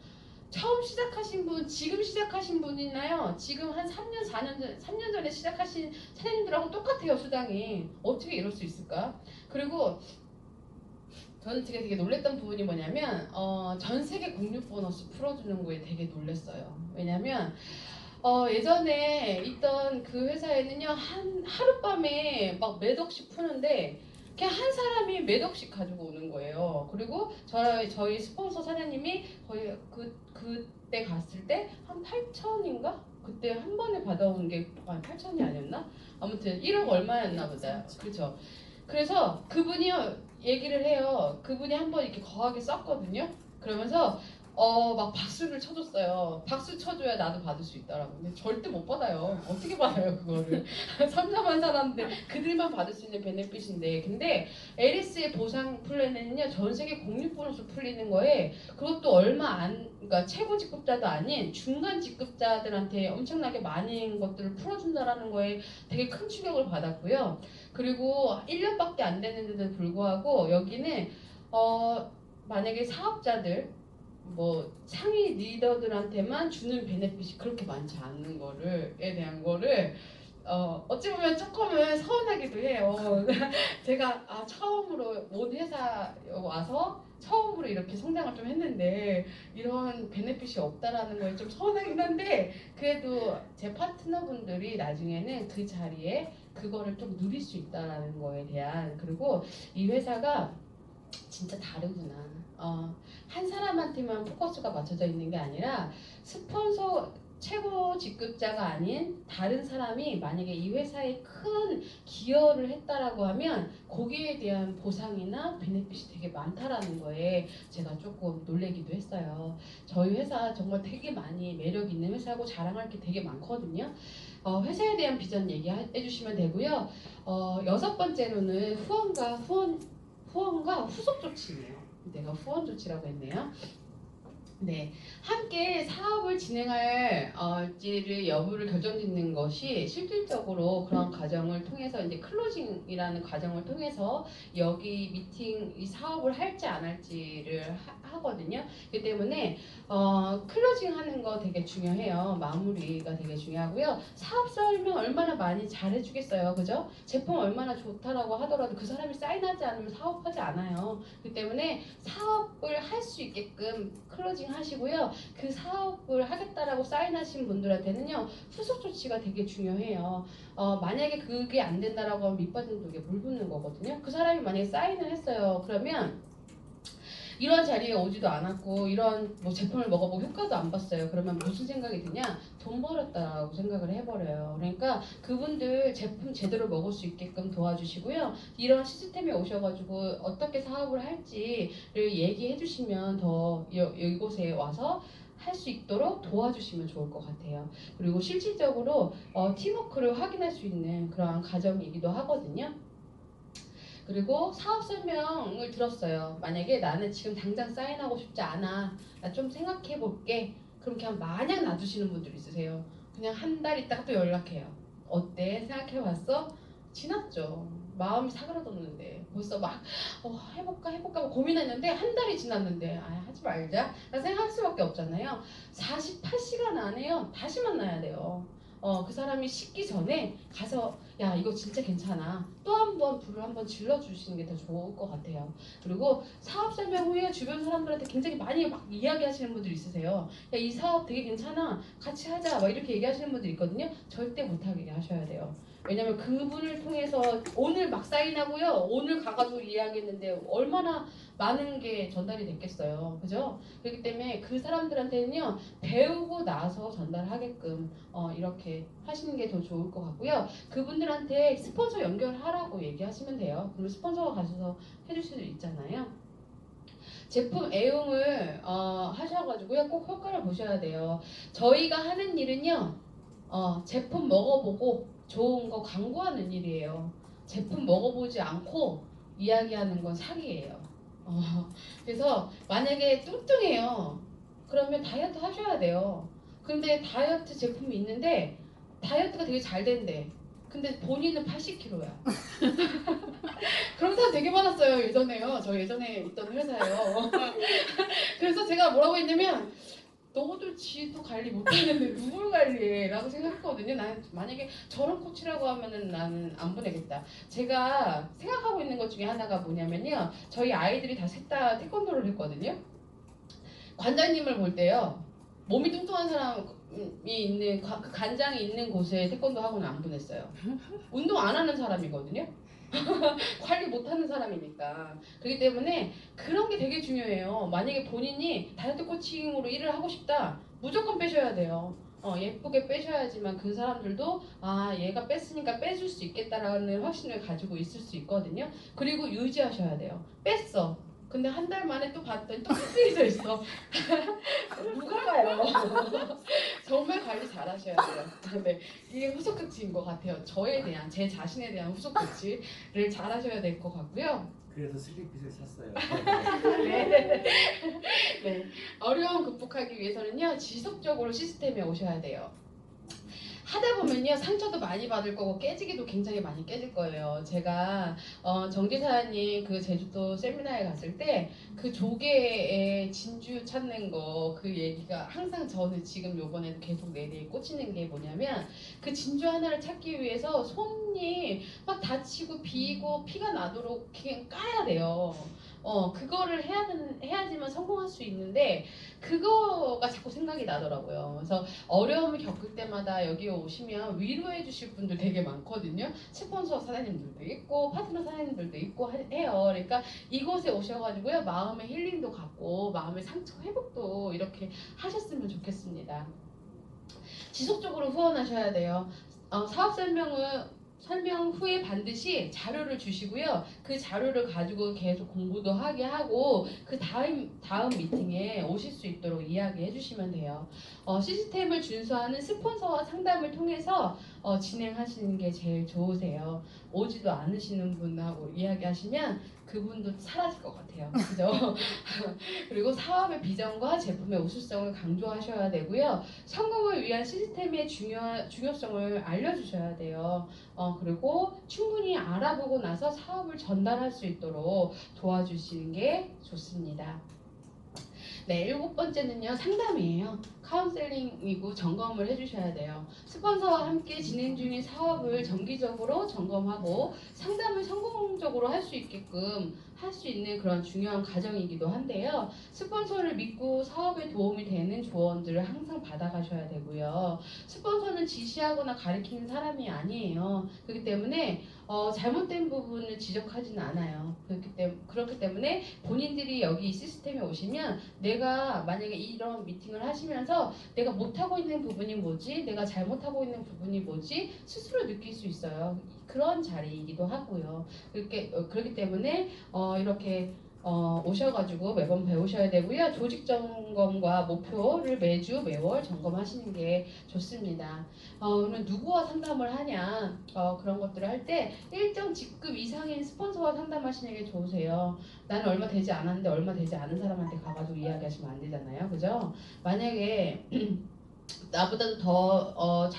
처음 시작하신 분, 지금 시작하신 분이나요? 지금 한 3년, 4년 전, 3년 전에 시작하신 사장님들하고 똑같아요, 수당이. 어떻게 이럴 수 있을까? 그리고 저는 되게 놀랬던 부분이 뭐냐면 전 세계 공유 보너스 풀어주는 거에 되게 놀랬어요. 왜냐면 예전에 있던 그 회사에는요 하룻밤에 막 몇 억씩 푸는데 그냥 한 사람이 몇 억씩 가지고 오는 거예요. 그리고 저희 스폰서 사장님이 거의 그때 갔을 때 한 8천인가? 그때 한 번에 받아온 게 8천이 아니었나? 아무튼 1억 얼마였나 보다. 그렇죠. 그래서 그분이요 얘기를 해요. 그분이 한 번 이렇게 거하게 썼거든요. 그러면서 막 박수를 쳐줬어요. 박수 쳐줘야 나도 받을 수 있다라고. 근데 절대 못 받아요. 어떻게 받아요 그거를? 삼삼한 사람들 그들만 받을 수 있는 베네핏인데. 근데 LS의 보상 플랜은요 전 세계 공유 보너스 풀리는 거에 그것도 얼마 안 그러니까 최고 직급자도 아닌 중간 직급자들한테 엄청나게 많은 것들을 풀어준다라는 거에 되게 큰 충격을 받았고요. 그리고 1년밖에 안 됐는데도 불구하고 여기는 만약에 사업자들 뭐 상위 리더들한테만 주는 베네핏이 그렇게 많지 않는 거를에 대한 거를 어찌 보면 조금은 서운하기도 해요. 제가 처음으로 온 회사 와서 처음으로 이렇게 성장을 좀 했는데 이런 베네핏이 없다라는 거에 좀 서운하긴 한데 그래도 제 파트너분들이 나중에는 그 자리에 그거를 좀 누릴 수 있다라는 거에 대한 그리고 이 회사가 진짜 다르구나. 한 사람한테만 포커스가 맞춰져 있는 게 아니라 스폰서 최고 직급자가 아닌 다른 사람이 만약에 이 회사에 큰 기여를 했다라고 하면 거기에 대한 보상이나 베네핏이 되게 많다라는 거에 제가 조금 놀래기도 했어요. 저희 회사 정말 되게 많이 매력 있는 회사고 자랑할 게 되게 많거든요. 회사에 대한 비전 얘기해 주시면 되고요. 여섯 번째로는 후원과 후속 조치네요. 내가 후원 조치라고 했네요. 네, 함께 사업을 진행할 지를 여부를 결정짓는 것이 실질적으로 그런 과정을 통해서 이제 클로징이라는 과정을 통해서 여기 미팅 이 사업을 할지 안 할지를 하거든요. 그렇기 때문에 클로징하는 거 되게 중요해요. 마무리가 되게 중요하고요. 사업 설명 얼마나 많이 잘해주겠어요, 그죠? 제품 얼마나 좋다라고 하더라도 그 사람이 사인하지 않으면 사업하지 않아요. 그렇기 때문에 사업을 할 수 있게끔 클로징 하시고요. 그 사업을 하겠다라고 사인하신 분들한테는요 후속 조치가 되게 중요해요. 만약에 그게 안 된다라고 하면 밑빠진 독에 물 붓는 거거든요. 그 사람이 만약에 사인을 했어요. 그러면 이런 자리에 오지도 않았고 이런 뭐 제품을 먹어보고 효과도 안 봤어요. 그러면 무슨 생각이 드냐? 돈 벌었다고 생각을 해버려요. 그러니까 그분들 제품 제대로 먹을 수 있게끔 도와주시고요. 이런 시스템에 오셔가지고 어떻게 사업을 할지를 얘기해 주시면 더 이곳에 와서 할 수 있도록 도와주시면 좋을 것 같아요. 그리고 실질적으로 팀워크를 확인할 수 있는 그러한 과정이기도 하거든요. 그리고 사업 설명을 들었어요. 만약에 나는 지금 당장 사인하고 싶지 않아. 나 좀 생각해 볼게. 그럼 그냥 마냥 놔두시는 분들 있으세요. 그냥 한 달 있다가 또 연락해요. 어때? 생각해 봤어? 지났죠. 마음이 사그라졌는데 벌써 막 해볼까 고민했는데 한 달이 지났는데 하지 말자. 나 생각할 수밖에 없잖아요. 48시간 안에요. 다시 만나야 돼요. 그 사람이 식기 전에 가서 야 이거 진짜 괜찮아 또 한 번 불을 한번 질러주시는 게 더 좋을 것 같아요. 그리고 사업 설명 후에 주변 사람들한테 굉장히 많이 막 이야기하시는 분들 있으세요. 야 이 사업 되게 괜찮아 같이 하자 막 이렇게 얘기하시는 분들 있거든요. 절대 못하게 하셔야 돼요. 왜냐면 그분을 통해서 오늘 막 사인하고요 오늘 가가지고 이야기했는데 얼마나 많은 게 전달이 됐겠어요. 그죠? 그렇기 때문에 그 사람들한테는요 배우고 나서 전달하게끔 이렇게 하시는 게 더 좋을 것 같고요. 그분들한테 스폰서 연결하라고 얘기하시면 돼요. 그럼 스폰서가 가셔서 해줄 수도 있잖아요. 제품 애용을 하셔가지고요 꼭 효과를 보셔야 돼요. 저희가 하는 일은요 제품 먹어보고 좋은 거 광고하는 일이에요. 제품 먹어보지 않고 이야기하는 건 사기예요. 그래서 만약에 뚱뚱해요. 그러면 다이어트 하셔야 돼요. 근데 다이어트 제품이 있는데 다이어트가 되게 잘 된대. 근데 본인은 80kg야. 그런 사람 되게 많았어요 예전에요. 저 예전에 있던 회사예요. 그래서 제가 뭐라고 했냐면 너도 지도 관리 못하는데 누굴 관리해? 라고 생각했거든요. 나는 만약에 저런 코치라고 하면은 나는 안 보내겠다. 제가 생각하고 있는 것 중에 하나가 뭐냐면요. 저희 아이들이 다 셋 다 태권도를 했거든요. 관장님을 볼 때요. 몸이 뚱뚱한 사람이 있는 그 관장이 있는 곳에 태권도 학원을 안 보냈어요. 운동 안 하는 사람이거든요. 관리 못하는 사람이니까. 그렇기 때문에 그런 게 되게 중요해요. 만약에 본인이 다이어트 코칭으로 일을 하고 싶다, 무조건 빼셔야 돼요. 예쁘게 빼셔야지만 그 사람들도 아 얘가 뺐으니까 빼줄 수 있겠다라는 확신을 가지고 있을 수 있거든요. 그리고 유지하셔야 돼요. 뺐어. 근데 한 달 만에 또 봤더니 또 삐뚤어져 있어. 누가 가요? 정말 관리 잘 하셔야 돼요. 네, 이게 후속조치인 것 같아요. 저에 대한, 제 자신에 대한 후속조치를 잘 하셔야 될 것 같고요. 그래서 슬리핏을 샀어요. 네. 네. 어려움 극복하기 위해서는요, 지속적으로 시스템에 오셔야 돼요. 하다 보면요 상처도 많이 받을 거고 깨지기도 굉장히 많이 깨질 거예요. 제가 정지사님 그 제주도 세미나에 갔을 때 그 조개의 진주 찾는 거 그 얘기가 항상 저는 지금 요번에도 계속 내 내에 꽂히는 게 뭐냐면 그 진주 하나를 찾기 위해서 손이 막 다치고 비고 피가 나도록 그냥 까야 돼요. 그거를 해야지만 성공할 수 있는데 그거가 자꾸 생각이 나더라고요. 그래서 어려움을 겪을 때마다 여기 오시면 위로해 주실 분들 되게 많거든요. 스폰서 사장님들도 있고 파트너 사장님들도 있고 해요. 그러니까 이곳에 오셔가지고요 마음의 힐링도 갖고 마음의 상처 회복도 이렇게 하셨으면 좋겠습니다. 지속적으로 후원하셔야 돼요. 사업 설명 후에 반드시 자료를 주시고요. 그 자료를 가지고 계속 공부도 하게 하고 그 다음 미팅에 오실 수 있도록 이야기해 주시면 돼요. 시스템을 준수하는 스폰서와 상담을 통해서 진행하시는 게 제일 좋으세요. 오지도 않으시는 분하고 이야기하시면 그분도 사라질 것 같아요. 그죠? 그리고 사업의 비전과 제품의 우수성을 강조하셔야 되고요. 성공을 위한 시스템의 중요성을 알려주셔야 돼요. 그리고 충분히 알아보고 나서 사업을 전달할 수 있도록 도와주시는 게 좋습니다. 네, 7번째는요, 상담이에요. 카운셀링이고 점검을 해주셔야 돼요. 스폰서와 함께 진행 중인 사업을 정기적으로 점검하고 상담을 성공적으로 할 수 있게끔 할 수 있는 그런 중요한 과정이기도 한데요. 스폰서를 믿고 사업에 도움이 되는 조언들을 항상 받아가셔야 되고요. 스폰서는 지시하거나 가리키는 사람이 아니에요. 그렇기 때문에 잘못된 부분을 지적하지는 않아요. 그렇기 때문에 본인들이 여기 시스템에 오시면 내가 만약에 이런 미팅을 하시면서 내가 못하고 있는 부분이 뭐지? 내가 잘못하고 있는 부분이 뭐지? 스스로 느낄 수 있어요. 그런 자리이기도 하고요. 그렇기 때문에 이렇게 오셔가지고 매번 배우셔야 되고요. 조직 점검과 목표를 매월 점검하시는 게 좋습니다. 그러면 누구와 상담을 하냐 그런 것들을 할 때 일정 직급 이상인 스폰서와 상담하시는 게 좋으세요. 나는 얼마 되지 않았는데 얼마 되지 않은 사람한테 가가지고 이야기하시면 안 되잖아요. 그죠? 만약에 나보다도 더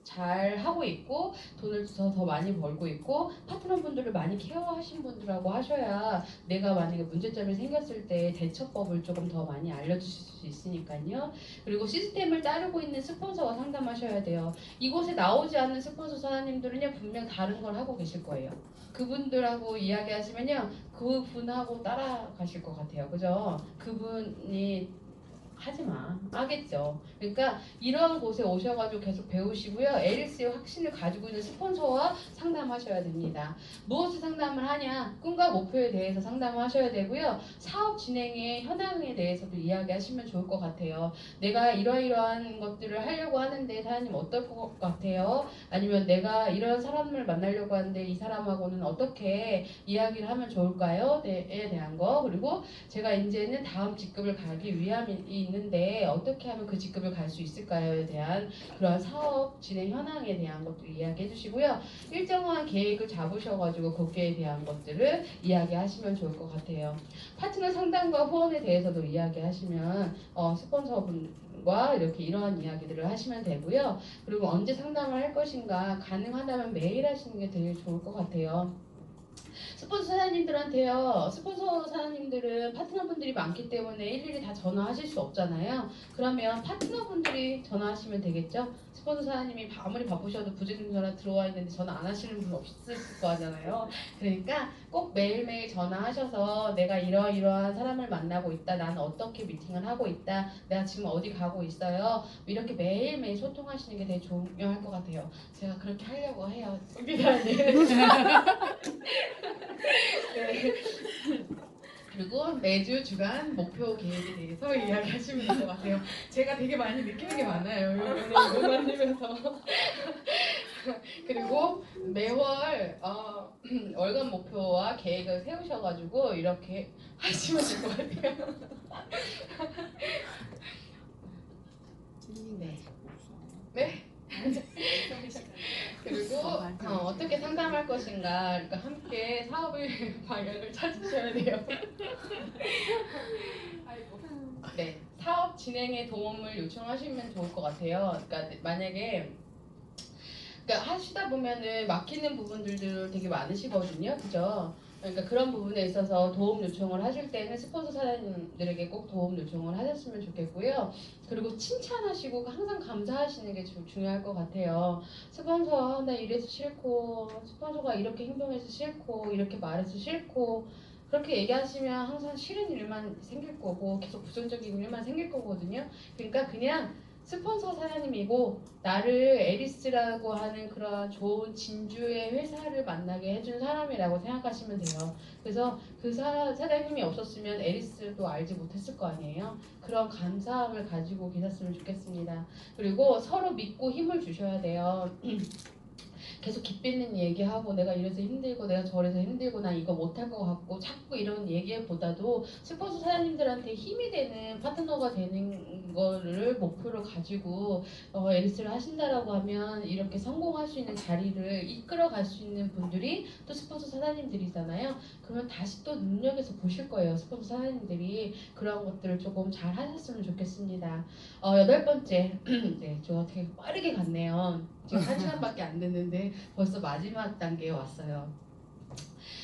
잘 하고 있고 돈을 더 많이 벌고 있고 파트너분들을 많이 케어하신 분들하고 하셔야 내가 만약에 문제점이 생겼을 때 대처법을 조금 더 많이 알려주실 수 있으니까요. 그리고 시스템을 따르고 있는 스폰서와 상담하셔야 돼요. 이곳에 나오지 않는 스폰서 사장님들은요 분명 다른 걸 하고 계실 거예요. 그분들하고 이야기하시면요 그분하고 따라가실 것 같아요. 그죠? 그분이 하지마 하겠죠. 그러니까 이런 곳에 오셔가지고 계속 배우시고요. LS의 확신을 가지고 있는 스폰서와 상담하셔야 됩니다. 무엇을 상담을 하냐? 꿈과 목표에 대해서 상담하셔야 되고요. 사업 진행의 현황에 대해서도 이야기하시면 좋을 것 같아요. 내가 이러이러한 것들을 하려고 하는데 사장님 어떨 것 같아요? 아니면 내가 이런 사람을 만나려고 하는데 이 사람하고는 어떻게 이야기를 하면 좋을까요? 에 대한 거. 그리고 제가 이제는 다음 직급을 가기 위함이 있는데 어떻게 하면 그 직급을 갈 수 있을까요에 대한 그런 사업 진행 현황에 대한 것들 이야기해 주시고요. 일정한 계획을 잡으셔가지고 거기에 대한 것들을 이야기하시면 좋을 것 같아요. 파트너 상담과 후원에 대해서도 이야기하시면 스폰서분과 이렇게 이러한 이야기들을 하시면 되고요. 그리고 언제 상담을 할 것인가 가능하다면 매일 하시는 게 제일 좋을 것 같아요. 스폰서 사장님들한테요. 스폰서 사장님들은 파트너분들이 많기 때문에 일일이 다 전화하실 수 없잖아요. 그러면 파트너분들이 전화하시면 되겠죠. 스폰서 사장님이 아무리 바쁘셔도 부재중 전화 들어와 있는데 전화 안 하시는 분 없을 거 하잖아요. 그러니까 꼭 매일매일 전화하셔서 내가 이러이러한 사람을 만나고 있다. 나는 어떻게 미팅을 하고 있다. 내가 지금 어디 가고 있어요. 이렇게 매일매일 소통하시는 게 되게 중요할 것 같아요. 제가 그렇게 하려고 해요. 기자님. 네. 그리고 매주 주간 목표 계획에 대해서 이야기하시면 될 것 같아요. 제가 되게 많이 느끼는 게 많아요. 이거 만들면서. 그리고 매월 월간 목표와 계획을 세우셔가지고 이렇게 하시면 될 것 같아요. 네. 네. 그리고 어떻게 상담할 것인가, 그러니까 함께 사업의 방향을 찾으셔야 돼요. 네, 사업 진행에 도움을 요청하시면 좋을 것 같아요. 그러니까 만약에 하시다 보면은 막히는 부분들도 되게 많으시거든요, 그죠? 그러니까 그런 부분에 있어서 도움 요청을 하실 때는 스폰서 사장님들에게 꼭 도움 요청을 하셨으면 좋겠고요. 그리고 칭찬하시고 항상 감사하시는 게 중요할 것 같아요. 스폰서 나 이래서 싫고, 스폰서가 이렇게 행동해서 싫고, 이렇게 말해서 싫고, 그렇게 얘기하시면 항상 싫은 일만 생길 거고 계속 부정적인 일만 생길 거거든요. 그러니까 그냥 스폰서 사장님이고 나를 에리스라고 하는 그런 좋은 진주의 회사를 만나게 해준 사람이라고 생각하시면 돼요. 그래서 그 사장님이 없었으면 에리스도 알지 못했을 거 아니에요. 그런 감사함을 가지고 계셨으면 좋겠습니다. 그리고 서로 믿고 힘을 주셔야 돼요. 계속 기삐는 얘기하고 내가 이래서 힘들고 내가 저래서 힘들고 나 이거 못할 것 같고 자꾸 이런 얘기보다도 스폰서 사장님들한테 힘이 되는 파트너가 되는 거를 목표로 가지고 에리스를 하신다라고 하면 이렇게 성공할 수 있는 자리를 이끌어 갈 수 있는 분들이 또 스폰서 사장님들이잖아요. 그러면 다시 또 눈여겨서 보실 거예요. 스폰서 사장님들이 그런 것들을 조금 잘 하셨으면 좋겠습니다. 8번째 네, 저 되게 빠르게 갔네요. 지금 1시간밖에 안 됐는데 벌써 마지막 단계에 왔어요.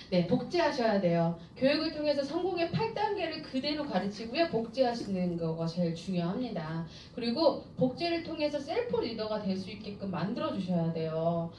네, 복제하셔야 돼요. 교육을 통해서 성공의 8단계를 그대로 가르치고요. 복제하시는 거가 제일 중요합니다. 그리고 복제를 통해서 셀프 리더가 될 수 있게끔 만들어 주셔야 돼요.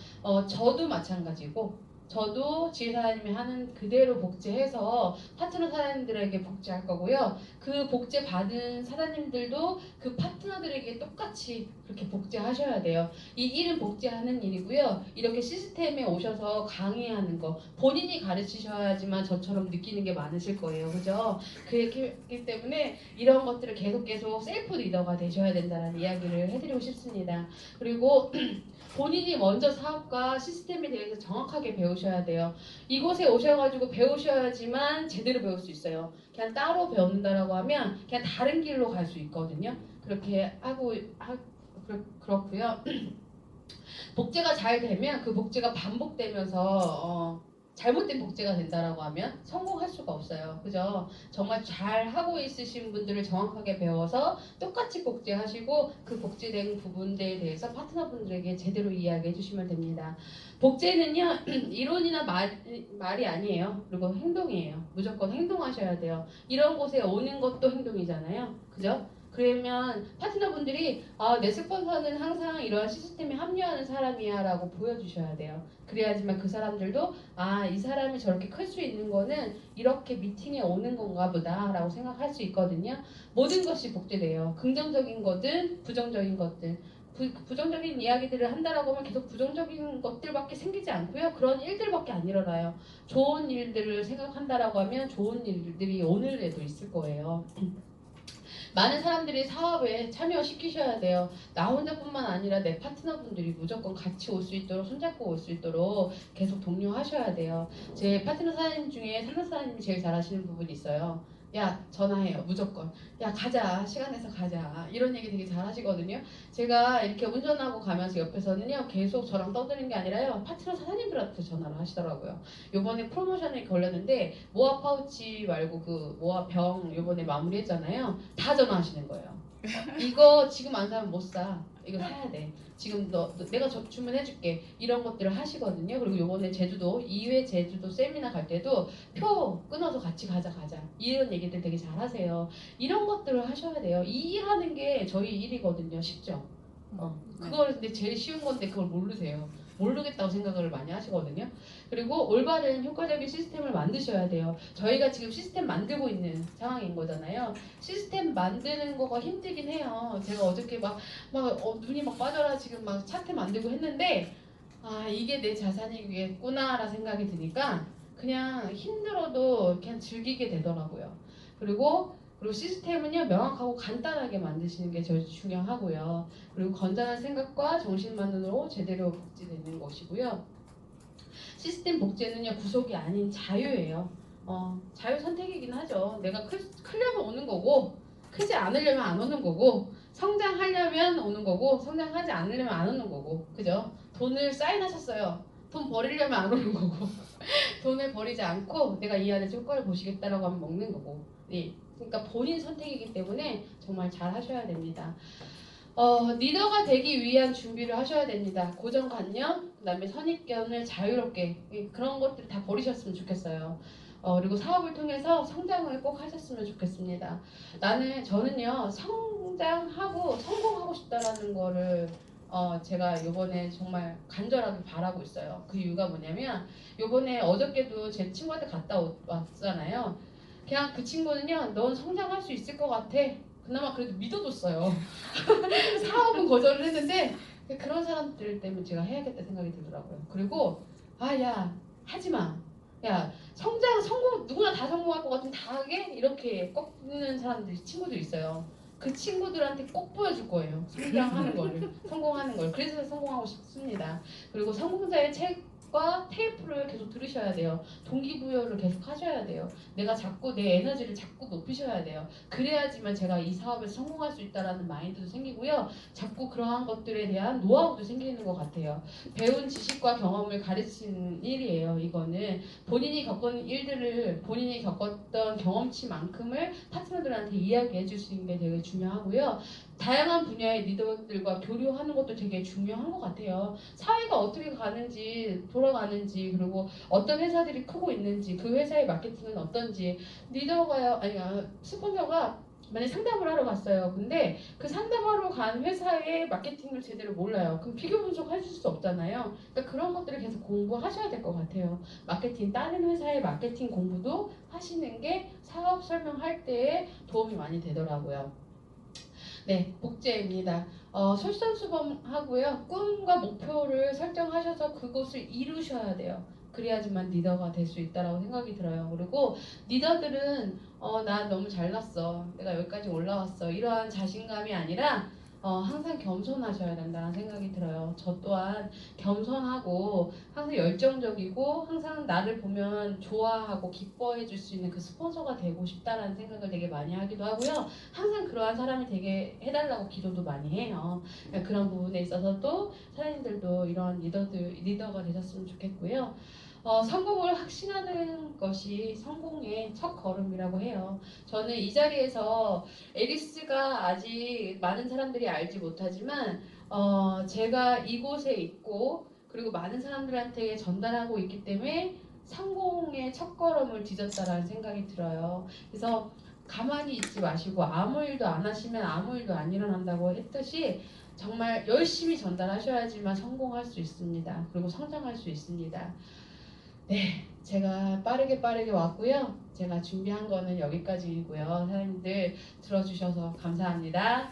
저도 마찬가지고 저도 지휘사님이 하는 그대로 복제해서 파트너 사장님들에게 복제할 거고요. 그 복제 받은 사장님들도 그 파트너들에게 똑같이 그렇게 복제하셔야 돼요. 이 일은 복제하는 일이고요. 이렇게 시스템에 오셔서 강의하는 거 본인이 가르치셔야지만 저처럼 느끼는 게 많으실 거예요. 그죠? 그렇기 때문에 이런 것들을 계속 셀프 리더가 되셔야 된다는 이야기를 해드리고 싶습니다. 그리고 본인이 먼저 사업과 시스템에 대해서 정확하게 배우셔야 돼요. 이곳에 오셔가지고 배우셔야지만 제대로 배울 수 있어요. 그냥 따로 배운다라고 하면 그냥 다른 길로 갈 수 있거든요. 그렇게 그렇고요. 복제가 잘 되면 그 복제가 반복되면서 잘못된 복제가 된다라고 하면 성공할 수가 없어요. 그죠? 정말 잘 하고 있으신 분들을 정확하게 배워서 똑같이 복제하시고 그 복제된 부분들에 대해서 파트너분들에게 제대로 이야기해 주시면 됩니다. 복제는요 이론이나 말이 아니에요. 그리고 행동이에요. 무조건 행동하셔야 돼요. 이런 곳에 오는 것도 행동이잖아요. 그죠? 그러면 파트너분들이 내 스폰서는 항상 이러한 시스템에 합류하는 사람이야 라고 보여주셔야 돼요. 그래야지만 그 사람들도 이 사람이 저렇게 클 수 있는 거는 이렇게 미팅에 오는 건가 보다 라고 생각할 수 있거든요. 모든 것이 복제돼요. 긍정적인 거든 부정적인 것든 부정적인 이야기들을 한다라고 하면 계속 부정적인 것들밖에 생기지 않고요. 그런 일들밖에 안 일어나요. 좋은 일들을 생각한다라고 하면 좋은 일들이 오늘에도 있을 거예요. 많은 사람들이 사업에 참여시키셔야 돼요. 나 혼자뿐만 아니라 내 파트너분들이 무조건 같이 올 수 있도록 손잡고 올 수 있도록 계속 독려하셔야 돼요. 제 파트너 사장님 중에 상사 사장님이 제일 잘하시는 부분이 있어요. 야 전화해요 무조건. 야 가자 시간 내서 가자 이런 얘기 되게 잘하시거든요. 제가 이렇게 운전하고 가면서 옆에서는요 계속 저랑 떠드는 게 아니라요 파트너 사장님들한테 전화를 하시더라고요. 요번에 프로모션에 걸렸는데 모아 파우치 말고 그 모아 병 요번에 마무리했잖아요. 다 전화하시는 거예요. 이거 지금 안 사면 못 사. 이거 사야 돼. 지금 내가 주문해줄게. 이런 것들을 하시거든요. 그리고 요번에 제주도 2회 제주도 세미나 갈 때도 표 끊어서 같이 가자. 이런 얘기들 되게 잘 하세요. 이런 것들을 하셔야 돼요. 이 일하는 게 저희 일이거든요. 쉽죠? 그걸 근데 제일 쉬운 건데 그걸 모르세요. 모르겠다고 생각을 많이 하시거든요. 그리고 올바른 효과적인 시스템을 만드셔야 돼요. 저희가 지금 시스템 만들고 있는 상황인 거잖아요. 시스템 만드는 거가 힘들긴 해요. 제가 어저께 눈이 막 빠져라 지금 막 차트 만들고 했는데 아 이게 내 자산이겠구나라는 생각이 드니까 그냥 힘들어도 그냥 즐기게 되더라고요. 그리고 시스템은요 명확하고 간단하게 만드시는 게 제일 중요하고요. 그리고 건전한 생각과 정신만으로 제대로 복제되는 것이고요. 시스템 복제는요 구속이 아닌 자유예요. 자유 선택이긴 하죠. 내가 크려면 오는 거고 크지 않으려면 안 오는 거고 성장하려면 오는 거고 성장하지 않으려면 안 오는 거고 그죠? 돈을 사인하셨어요. 돈 버리려면 안 오는 거고 돈을 버리지 않고 내가 이 안에서 효과를 보시겠다라고 하면 먹는 거고 예. 그러니까 본인 선택이기 때문에 정말 잘 하셔야 됩니다. 리더가 되기 위한 준비를 하셔야 됩니다. 고정관념, 그 다음에 선입견을 자유롭게 그런 것들 다 버리셨으면 좋겠어요. 그리고 사업을 통해서 성장을 꼭 하셨으면 좋겠습니다. 저는요 성장하고 성공하고 싶다라는 거를 제가 요번에 정말 간절하게 바라고 있어요. 그 이유가 뭐냐면 요번에 어저께도 제 친구한테 갔다 왔잖아요. 그냥 그 친구는요 넌 성장할 수 있을 것 같아. 그나마 그래도 믿어줬어요. 사업은 거절을 했는데 그런 사람들 때문에 제가 해야겠다 생각이 들더라고요. 그리고 야 하지마. 야 성공 누구나 다 성공할 것 같으면 다 하게 이렇게 꺾는 친구들 있어요. 그 친구들한테 꼭 보여줄 거예요. 성장하는 거를 성공하는 걸. 그래서 성공하고 싶습니다. 그리고 성공자의 책과 테이프를 계속 들으셔야 돼요. 동기부여를 계속 하셔야 돼요. 내가 자꾸 내 에너지를 자꾸 높이셔야 돼요. 그래야지만 제가 이 사업에서 성공할 수 있다라는 마인드도 생기고요. 자꾸 그러한 것들에 대한 노하우도 생기는 것 같아요. 배운 지식과 경험을 가르치는 일이에요. 이거는 본인이 겪은 일들을 본인이 겪었던 경험치만큼을 파트너들한테 이야기해 줄 수 있는 게 되게 중요하고요. 다양한 분야의 리더들과 교류하는 것도 되게 중요한 것 같아요. 사회가 어떻게 돌아가는지 그리고 어떤 회사들이 크고 있는지 그 회사의 마케팅은 어떤지 스폰서가 만약 상담을 하러 갔어요. 근데 그 상담하러 간 회사의 마케팅을 제대로 몰라요. 그럼 비교 분석할 수 없잖아요. 그러니까 그런 것들을 계속 공부하셔야 될 것 같아요. 다른 회사의 마케팅 공부도 하시는 게 사업 설명할 때에 도움이 많이 되더라고요. 네, 복제입니다. 솔선수범하고요. 꿈과 목표를 설정하셔서 그것을 이루셔야 돼요. 그래야지만 리더가 될 수 있다라고 생각이 들어요. 그리고 리더들은 나 너무 잘났어. 내가 여기까지 올라왔어. 이러한 자신감이 아니라 항상 겸손하셔야 된다는 생각이 들어요. 저 또한 겸손하고 항상 열정적이고 항상 나를 보면 좋아하고 기뻐해 줄 수 있는 그 스폰서가 되고 싶다라는 생각을 되게 많이 하기도 하고요. 항상 그러한 사람이 되게 해달라고 기도도 많이 해요. 그러니까 그런 부분에 있어서도 사장님들도 이런 리더가 되셨으면 좋겠고요. 성공을 확신하는 것이 성공의 첫 걸음이라고 해요. 저는 이 자리에서 에리스가 아직 많은 사람들이 알지 못하지만 제가 이곳에 있고 그리고 많은 사람들한테 전달하고 있기 때문에 성공의 첫걸음을 뒤졌다라는 생각이 들어요. 그래서 가만히 있지 마시고 아무 일도 안 하시면 아무 일도 안 일어난다고 했듯이 정말 열심히 전달하셔야지만 성공할 수 있습니다. 그리고 성장할 수 있습니다. 네, 제가 빠르게 왔고요. 제가 준비한 거는 여기까지이고요. 사장님들 들어주셔서 감사합니다.